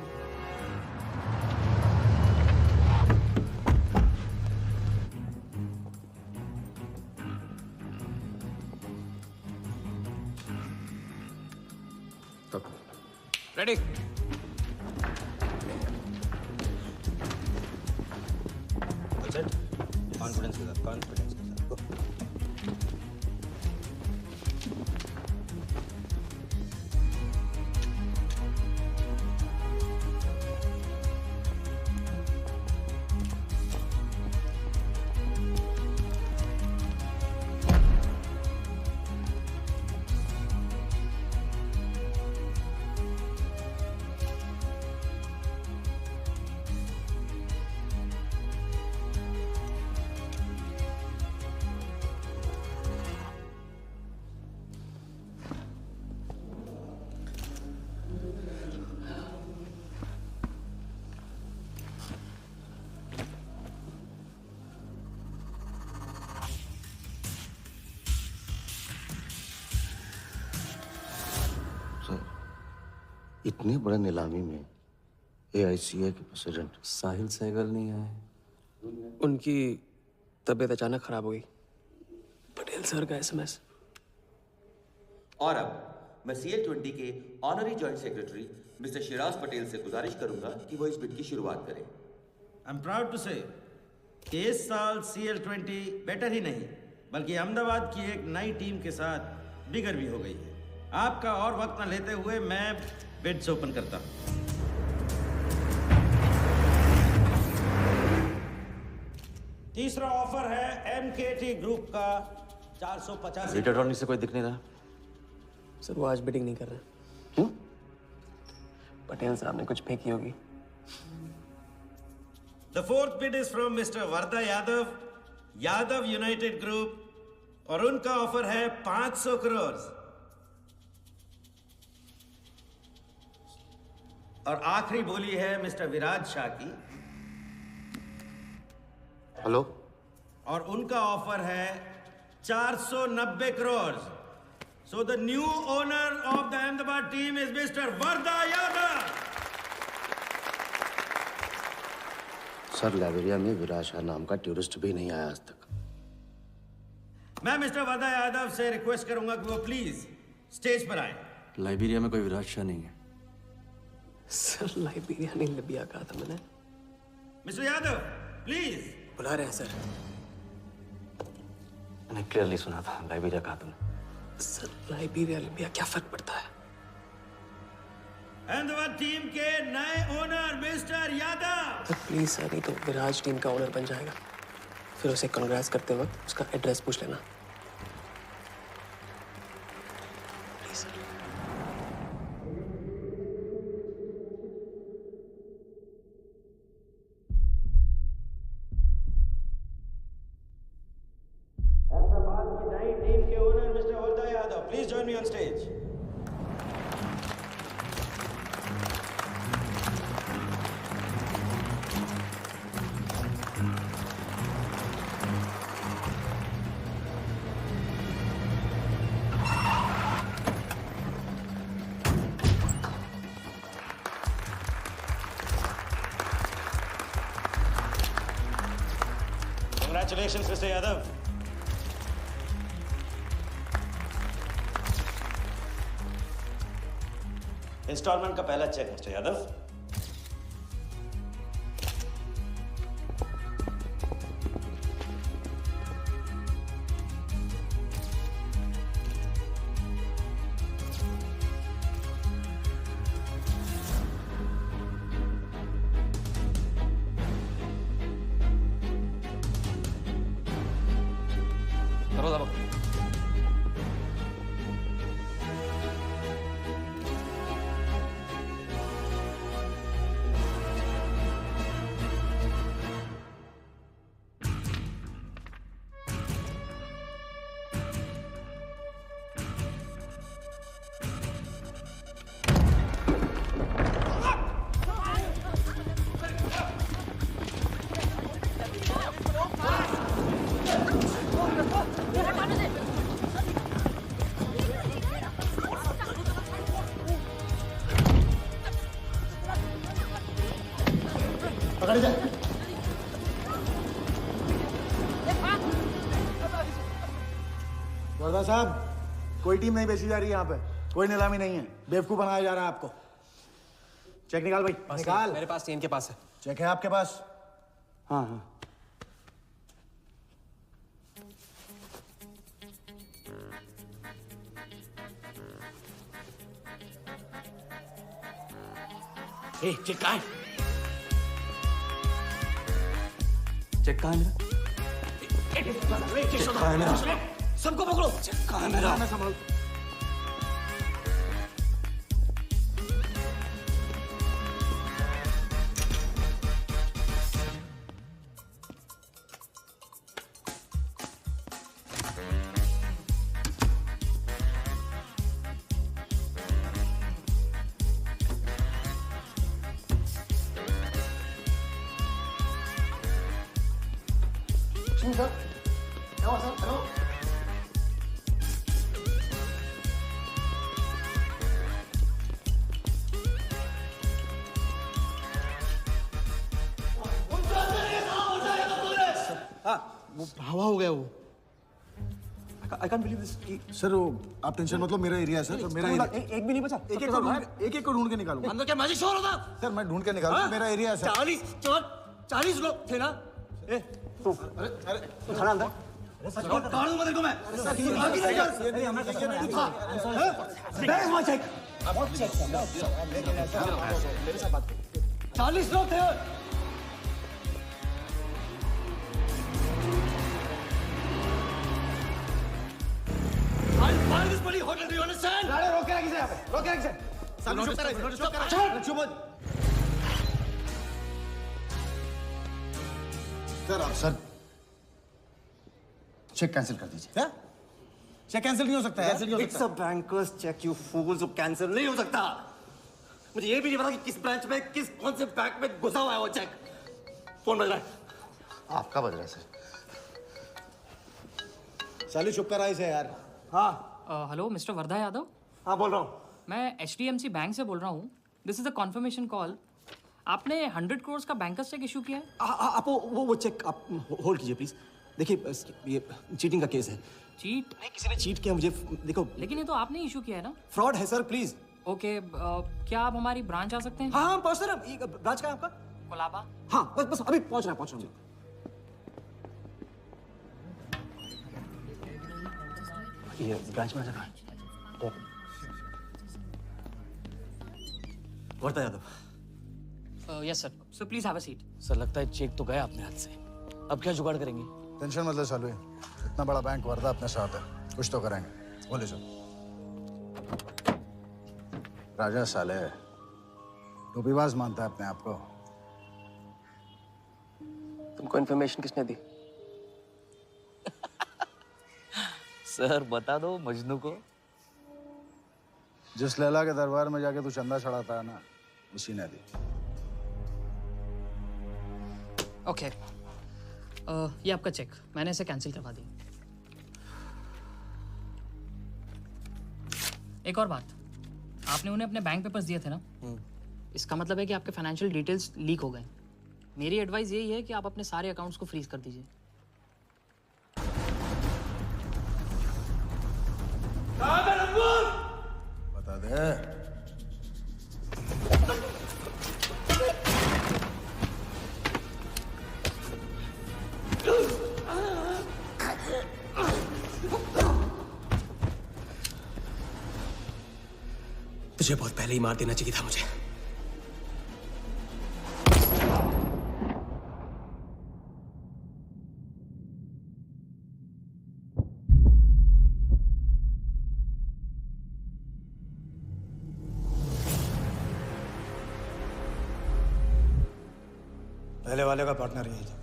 रेडी? कॉन्फिडेंस के साथ, कॉन्फिडेंस के साथ गो। इतनी बड़े नीलामी में AICA के प्रेसिडेंट साहिल सहगल नहीं आए। उनकी तबीयत अचानक खराब हो गई। पटेल सर का SMS। और अब मैं CL20 के honorary joint secretary mister Shiraz Patel से गुजारिश करूंगा कि वो इस बिट की शुरुआत करें। आई एम प्राउड टू से कि इस साल CL20 बेटर ही नहीं बल्कि अहमदाबाद की एक नई टीम के साथ बिगर भी हो गई है। आपका और वक्त न लेते हुए मैं बिड्स ओपन करता हूं। तीसरा ऑफर है एमकेटी ग्रुप का 485। रीटा अटॉर्नी से कोई दिख नहीं रहा। सर वो आज बिडिंग नहीं कर रहे। क्यों? पटेल साहब ने कुछ फेंकी होगी। The fourth bid is from Mr. Varda Yadav, Yadav United Group, और उनका ऑफर है 500 करोड़। और आखिरी बोली है मिस्टर विराज शाह की। हेलो। और उनका ऑफर है 490 crore. So the new owner of the Ahmedabad team is Mr. Varda Yadav. Sir Liberia में विराज शाह नाम का टूरिस्ट भी नहीं आया आज तक। मैं मिस्टर वर्दा यादव से रिक्वेस्ट करूंगा कि वो प्लीज स्टेज पर आए। लाइब्रेरिया में कोई विराज शाह नहीं है। सर लाइब्रेरिया नहीं लिबिया कहा था मैंने। Mister Yadav please. बुला रहे हैं सर। मैंने क्लियरली सुना था लाइब्रेरिया कहा तुमने। सर लाइब्रेरिया लिबिया क्या फर्क पड़ता है? अहमदाबाद टीम के नए owner mister Yadav. Sir please sir, नहीं तो विराज टीम का ओनर बन जाएगा। फिर उसे कांग्रेस करते वक्त उसका एड्रेस पूछ लेना। Please sir. अहमदाबाद की नई टीम के owner mister Varda Yadav, please join me on stage. Congratulations, Mr. Yadav. Instalment का पहला चेक मिस्टर यादव। पकड़ जा। वर्दा साहब, कोई टीम नहीं बेची जा रही है यहाँ पे। कोई नीलामी नहीं है। बेवकूफ बनाया जा रहा है आपको। चेक निकाल भाई, निकाल। मेरे पास नहीं, इनके पास है। चेक है आपके पास? हाँ हाँ। चेक कहाँ है? चेक कहाँ है मेरा? चेक कहाँ है मेरा? सबको पकड़ो। चेक कहाँ है मेरा? मैं संभाल। Sir, hello sir, hello. वो हवा हो गया वो। I can't believe this. Sir वो आप टेंशन मत लो, मेरा एरिया है सर। मेरा एरिया। एक भी नहीं बचा। एक एक को ढूंढ के निकालूंगा। अंदर क्या मैजिक शोर होता? सर मैं ढूंढ के निकालूंगा। मेरा एरिया है सर। 40 लोग थे ना? अरे खड़ा अंदर। काटूंगा तेरे को मैं। आगे लेकर। Where is my check? 40 लोग थे। I'll fire this bloody hotel. Do you understand? अरे रोक के रखिए यहाँ पे। रोक के रखिए। सामने चुप करा। चुप करा। चुप हो। सर चेक कैंसिल कर दीजिए। क्या? चेक कैंसिल नहीं हो सकता है? कैंसिल नहीं हो सकता। It's a banker's check, you fools. वो कैंसिल नहीं हो सकता। मुझे ये भी नहीं पता कि किस ब्रांच में, कौन से बैंक में घुसा हुआ है वो चेक। फोन बज रहा है। आपका बज रहा है सर। साली चुप करा इसे यार। हाँ हेलो मिस्टर वर्धा यादव। हाँ बोल रहा हूँ। मैं HDMC बैंक से बोल रहा हूँ। This is a confirmation call. आपने 100 करोड़ का बैंकर्स चेक इशू किया है? आप वो चेक आप होल्ड कीजिए प्लीज। देखिए ये चीटिंग का केस है। चीट? नहीं, किसी ने चीट किया मुझे। देखो लेकिन ये तो आपने इशू किया है ना? फ्रॉड है सर प्लीज। ओके क्या आप हमारी ब्रांच आ सकते हैं? हाँ पहुँच रहे। ब्रांच का है आपका? कोलाबा। हाँ बस अभी पहुँच रहा हूँ। ये ब्रांच में आ जाना। Wardha Yadav. Yes sir. So please have a seat. Sir लगता है चेक तो गया अपने हाथ से। अब क्या जुगाड़ करेंगे? टेंशन मत ले सालू, इतना बड़ा बैंक वर्धा अपने साथ है, कुछ तो करेंगे। बोले सर। राजा साले टोपीबाज मानता है अपने आप को। तुमको इन्फॉर्मेशन किसने दी? सर बता दो मजनू को। जिस लैला के दरबार में जाके तू चंदा चढ़ाता है ना, उसी ने दी। ओके ये आपका चेक, मैंने इसे कैंसिल करवा दी। एक और बात, आपने उन्हें अपने बैंक पेपर्स दिए थे ना, इसका मतलब है कि आपके फाइनेंशियल डिटेल्स लीक हो गए। मेरी एडवाइस यही है कि आप अपने सारे अकाउंट्स को फ्रीज कर दीजिए। बता दे। तुझे बहुत पहले ही मार देना चाहिए था मुझे। पहले वाले का पार्टनर यही था।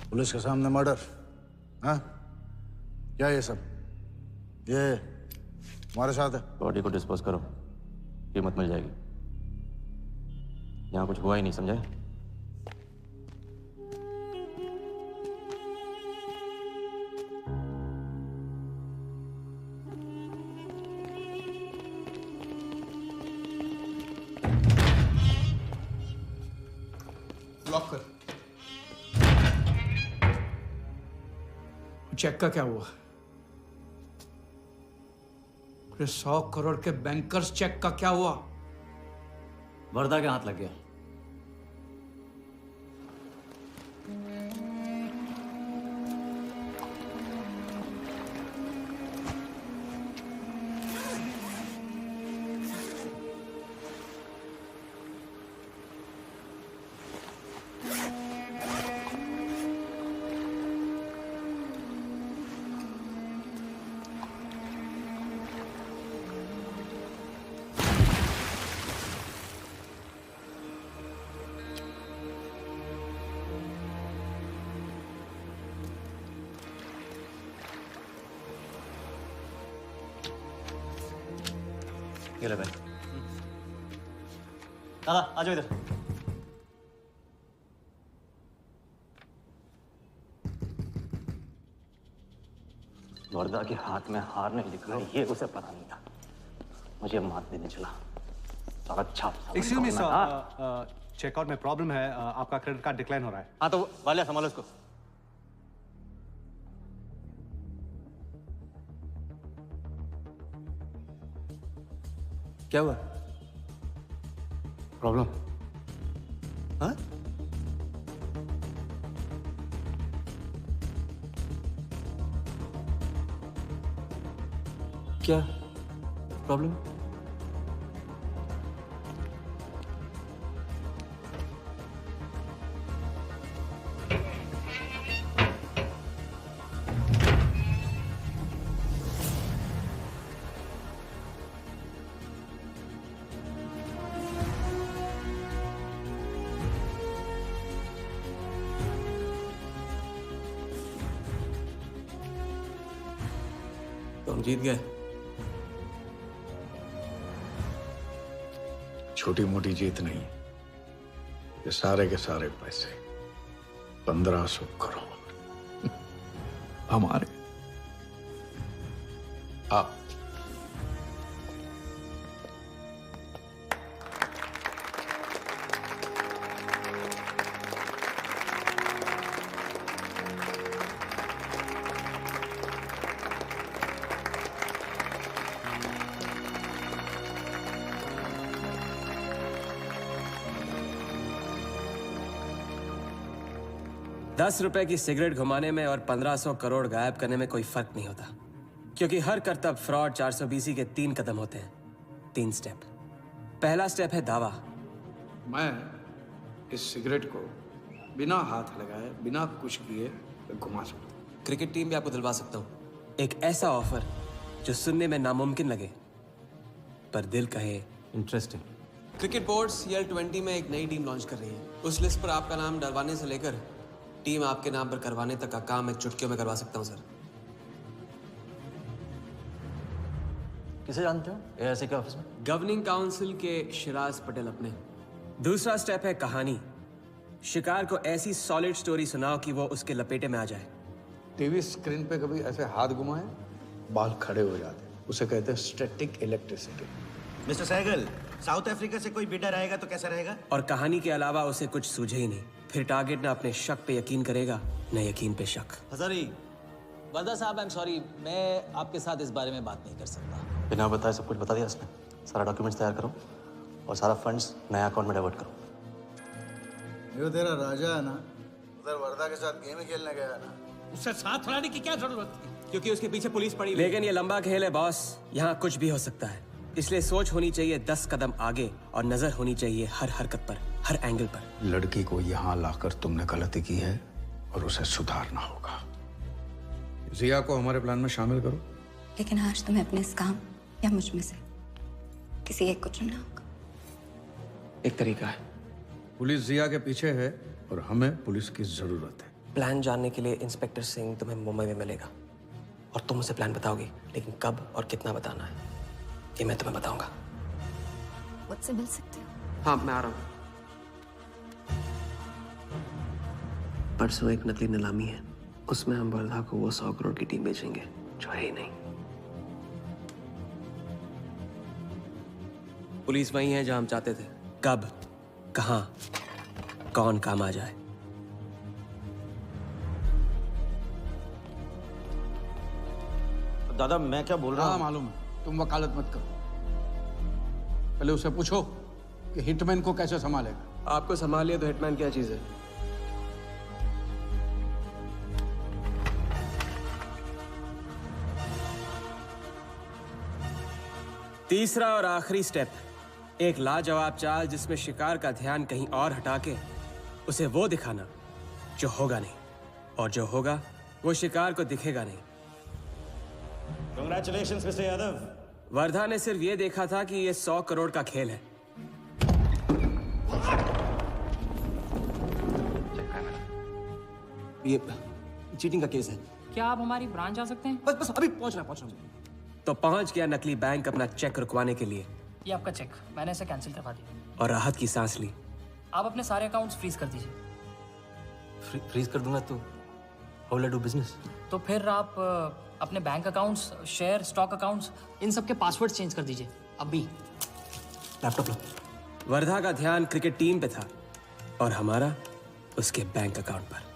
पुलिस के सामने मर्डर, हाँ? क्या ये सब? ये हमारे साथ है। बॉडी को डिस्पोज करो, कीमत मिल जाएगी। यहाँ कुछ हुआ ही नहीं, समझे? लॉक कर। चेक का क्या हुआ? 100 करोड़ के बैंकर्स चेक का क्या हुआ? वर्धा के हाथ लग गया। ये ले भाई। दादा आ जाओ इधर। वर्धा के हाथ में हार नहीं लिखा है, ये उसे पता नहीं था। मुझे मात देने चला। तो अच्छा एक्सक्यूज मी सर, चेकआउट में प्रॉब्लम है, आपका क्रेडिट कार्ड डिक्लाइन हो रहा है। हाँ तो वाले संभालो इसको। क्या हुआ? प्रॉब्लम? हाँ? क्या प्रॉब्लम? तुम जीत गए। छोटी मोटी जीत नहीं, ये सारे के सारे पैसे 1500 करोड़ हमारे। आप ₹10 की सिगरेट घुमाने में और 1500 करोड़ गायब करने में कोई फर्क नहीं होता, क्योंकि हर करतब फ्रॉड 420 के 3 कदम होते हैं, 3 स्टेप। पहला स्टेप है दावा। मैं इस सिगरेट को बिना हाथ लगाए, बिना कुछ किए घुमा सकता हूँ। क्रिकेट टीम भी आपको दिलवा सकता हूँ एक ऐसा ऑफर जो सुनने में नामुमकिन लगे पर दिल कहे इंटरेस्टिंग। क्रिकेट बोर्ड CL20 में एक नई टीम लॉन्च कर रही है। उस लिस्ट पर आपका नाम डलवाने से लेकर टीम आपके नाम पर करवाने तक का काम मैं चुटकियों में करवा सकता हूं सर। किसे जानते हो AIC के ऑफिस में? गवर्निंग काउंसिल के शिराज पटेल अपने। दूसरा स्टेप है कहानी। शिकार को ऐसी सॉलिड स्टोरी सुनाओ कि वो उसके लपेटे में आ जाए। टीवी स्क्रीन पे कभी ऐसे हाथ घुमाए, बाल खड़े हो जाते, उसे कहते हैं static electricity. Mister Sehgal, South Africa से कोई बिडर आएगा तो कैसा रहेगा? और कहानी के अलावा उसे कुछ सूझे ही नहीं। फिर टारगेट न अपने शक पे यकीन करेगा, न यकीन पे शक। हजारी, वर्दा साहब, आई एम सॉरी, मैं आपके साथ इस बारे में बात नहीं कर सकता। बिना बताए सब कुछ बता दिया उसने। सारा डॉक्यूमेंट्स तैयार करो और सारा फंड्स नया अकाउंट में डाइवर्ट करो। ये तेरा राजा है ना, उधर वर्दा के साथ गेम ही खेलने गया है ना। उससे साथ लाने की क्या जरूरत थी? क्योंकि उसके पीछे पुलिस पड़ी। लेकिन ये लंबा खेल है बॉस, यहाँ कुछ भी हो सकता है। इसलिए सोच होनी चाहिए 10 कदम आगे और नजर होनी चाहिए हर हरकत पर, हर एंगल पर। लड़की को यहाँ लाकर तुमने गलती की है और उसे सुधारना होगा। जिया को हमारे प्लान में शामिल करो। लेकिन आज तुम्हें अपने इस काम या मुझ में से किसी एक को चुनना होगा। एक तरीका है। पुलिस जिया के पीछे है और हमें पुलिस की जरूरत है। प्लान जानने के लिए इंस्पेक्टर सिंह तुम्हें मुंबई में मिलेगा और तुम उसे प्लान बताओगे, लेकिन कब और कितना बताना है ये मैं तुम्हें बताऊंगा। मुझसे मिल सकते हो? हाँ, मैं आ रहा हूँ। परसों एक नकली नीलामी है, उसमें हम वर्धा को वो 100 करोड़ की टीम बेचेंगे जो है ही नहीं। पुलिस वही है जहां हम चाहते थे। कब, कहां, कौन काम आ जाए। दादा, मैं क्या बोल रहा हूँ? हाँ मालूम है, तुम वकालत मत करो। पहले उसे पूछो कि हिटमैन को कैसे संभालेगा। आपको संभालिए तो हिटमैन क्या चीज है? तीसरा और आखिरी स्टेप, एक लाजवाब चाल जिसमें शिकार का ध्यान कहीं और हटा के उसे वो दिखाना जो होगा नहीं, और जो होगा वो शिकार को दिखेगा नहीं। Congratulations, mister Yadav. वर्धा ने सिर्फ ये देखा था कि ये 100 करोड़ का खेल है। ये चीटिंग का केस है। क्या आप हमारी ब्रांच जा सकते हैं? बस अभी पहुंच रहा हूं। तो पहुंच गया नकली बैंक अपना चेक रुकवाने के लिए। ये आपका चेक, मैंने इसे कैंसिल करवा दिया। और राहत की सांस ली। आप अपने सारे अकाउंट्स फ्रीज कर दीजिए। फ्रीज कर दूंगा तो how will I do business? तो फिर आप अपने bank accounts, share, stock accounts, इन सब के पासवर्ड चेंज कर दीजिए अभी। लैपटॉप लो। वर्धा का ध्यान क्रिकेट टीम पे था और हमारा उसके बैंक अकाउंट पर।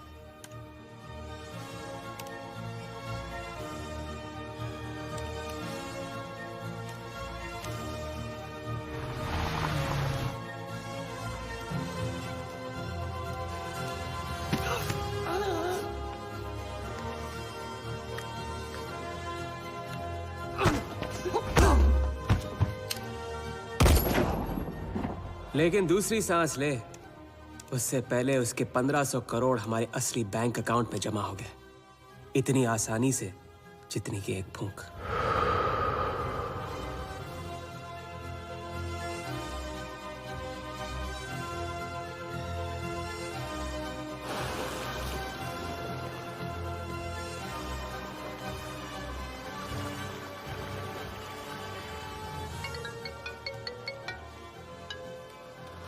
लेकिन दूसरी सांस ले, उससे पहले उसके 1500 करोड़ हमारे असली बैंक अकाउंट में जमा हो गए, इतनी आसानी से जितनी कि एक फूंक।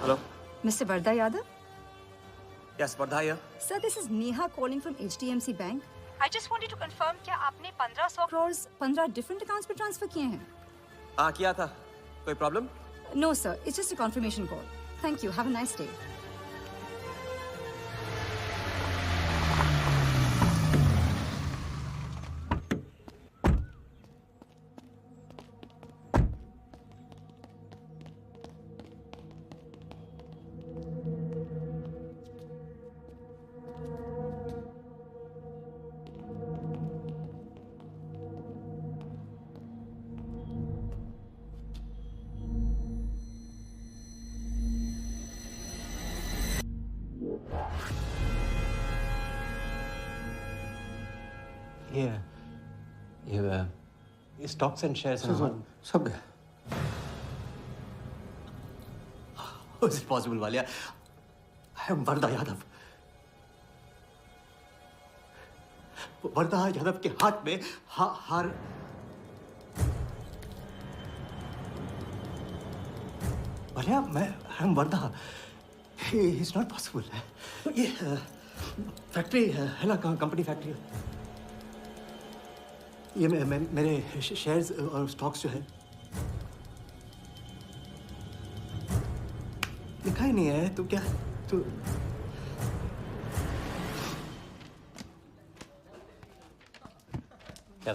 Hello? Mr. Vardha Yadav? Yes, Vardha here. Sir, this is Neha calling from HDMC Bank. I just wanted to confirm क्या आपने 1500 crores 15 different accounts पे ट्रांसफर किए हैं? हाँ, किया था। कोई problem? No, sir. It's just a confirmation call. Thank you. Have a nice day. ये स्टॉक्स एंड शेयर्स सब गए। How is it possible, Valia? I am Vardha Yadav. वरदा यादव के हाथ में हार भलिया मैं हम वरदा इज नॉट पॉसिबल। ये फैक्ट्री है ना, कंपनी फैक्ट्री, ये मेरे शेयर्स और स्टॉक्स जो है लिखा ही नहीं है। तो क्या तो क्या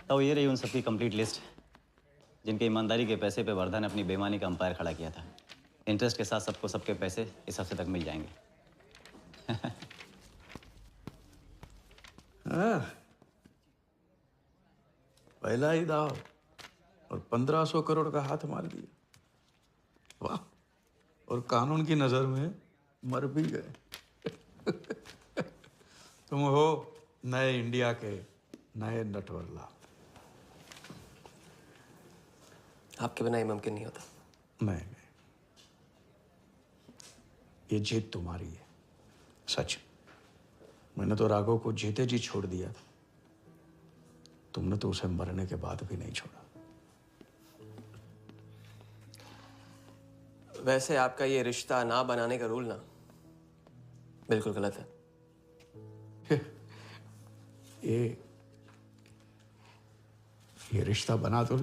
तो ये रही उन सबकी कंप्लीट लिस्ट जिनके ईमानदारी के पैसे पे वर्धा ने अपनी बेईमानी का अंपायर खड़ा किया था। इंटरेस्ट के साथ सबको सबके पैसे इस हफ्ते तक मिल जाएंगे। हाँ, पहला ही दाव और 1500 करोड़ का हाथ मार दिया। वाह, और कानून की नजर में मर भी गए। तुम हो नए इंडिया के नए नटवरला। आपके बिना ये मुमकिन नहीं होता। नहीं, ये जीत तुम्हारी है, सच। मैंने तो राघव को जीते जी छोड़ दिया, तुमने तो उसे मरने के बाद भी नहीं छोड़ा। वैसे आपका ये रिश्ता ना बनाने का रूल ना बिल्कुल गलत है। ये रिश्ता बना तो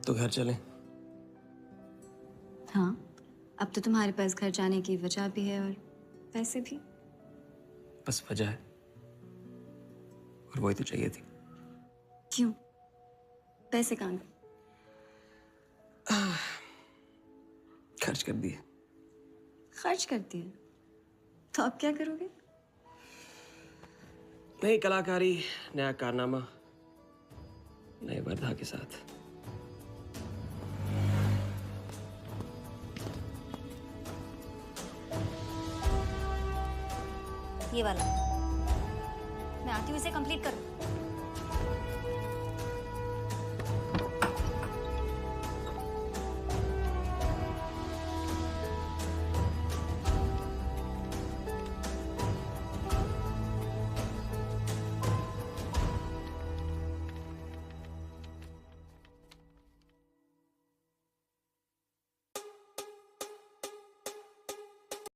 तो घर चले। हाँ, अब तो तुम्हारे पास घर जाने की वजह भी है और पैसे भी। बस वजह है और वही तो चाहिए थी। क्यों? पैसे कहाँ गए? खर्च कर दिए। खर्च कर दिए? तो अब क्या करोगे? नई कलाकारी, नया कारनामा, नए वर्धा के साथ। ये वाला मैं आती हूँ, इसे कंप्लीट करो।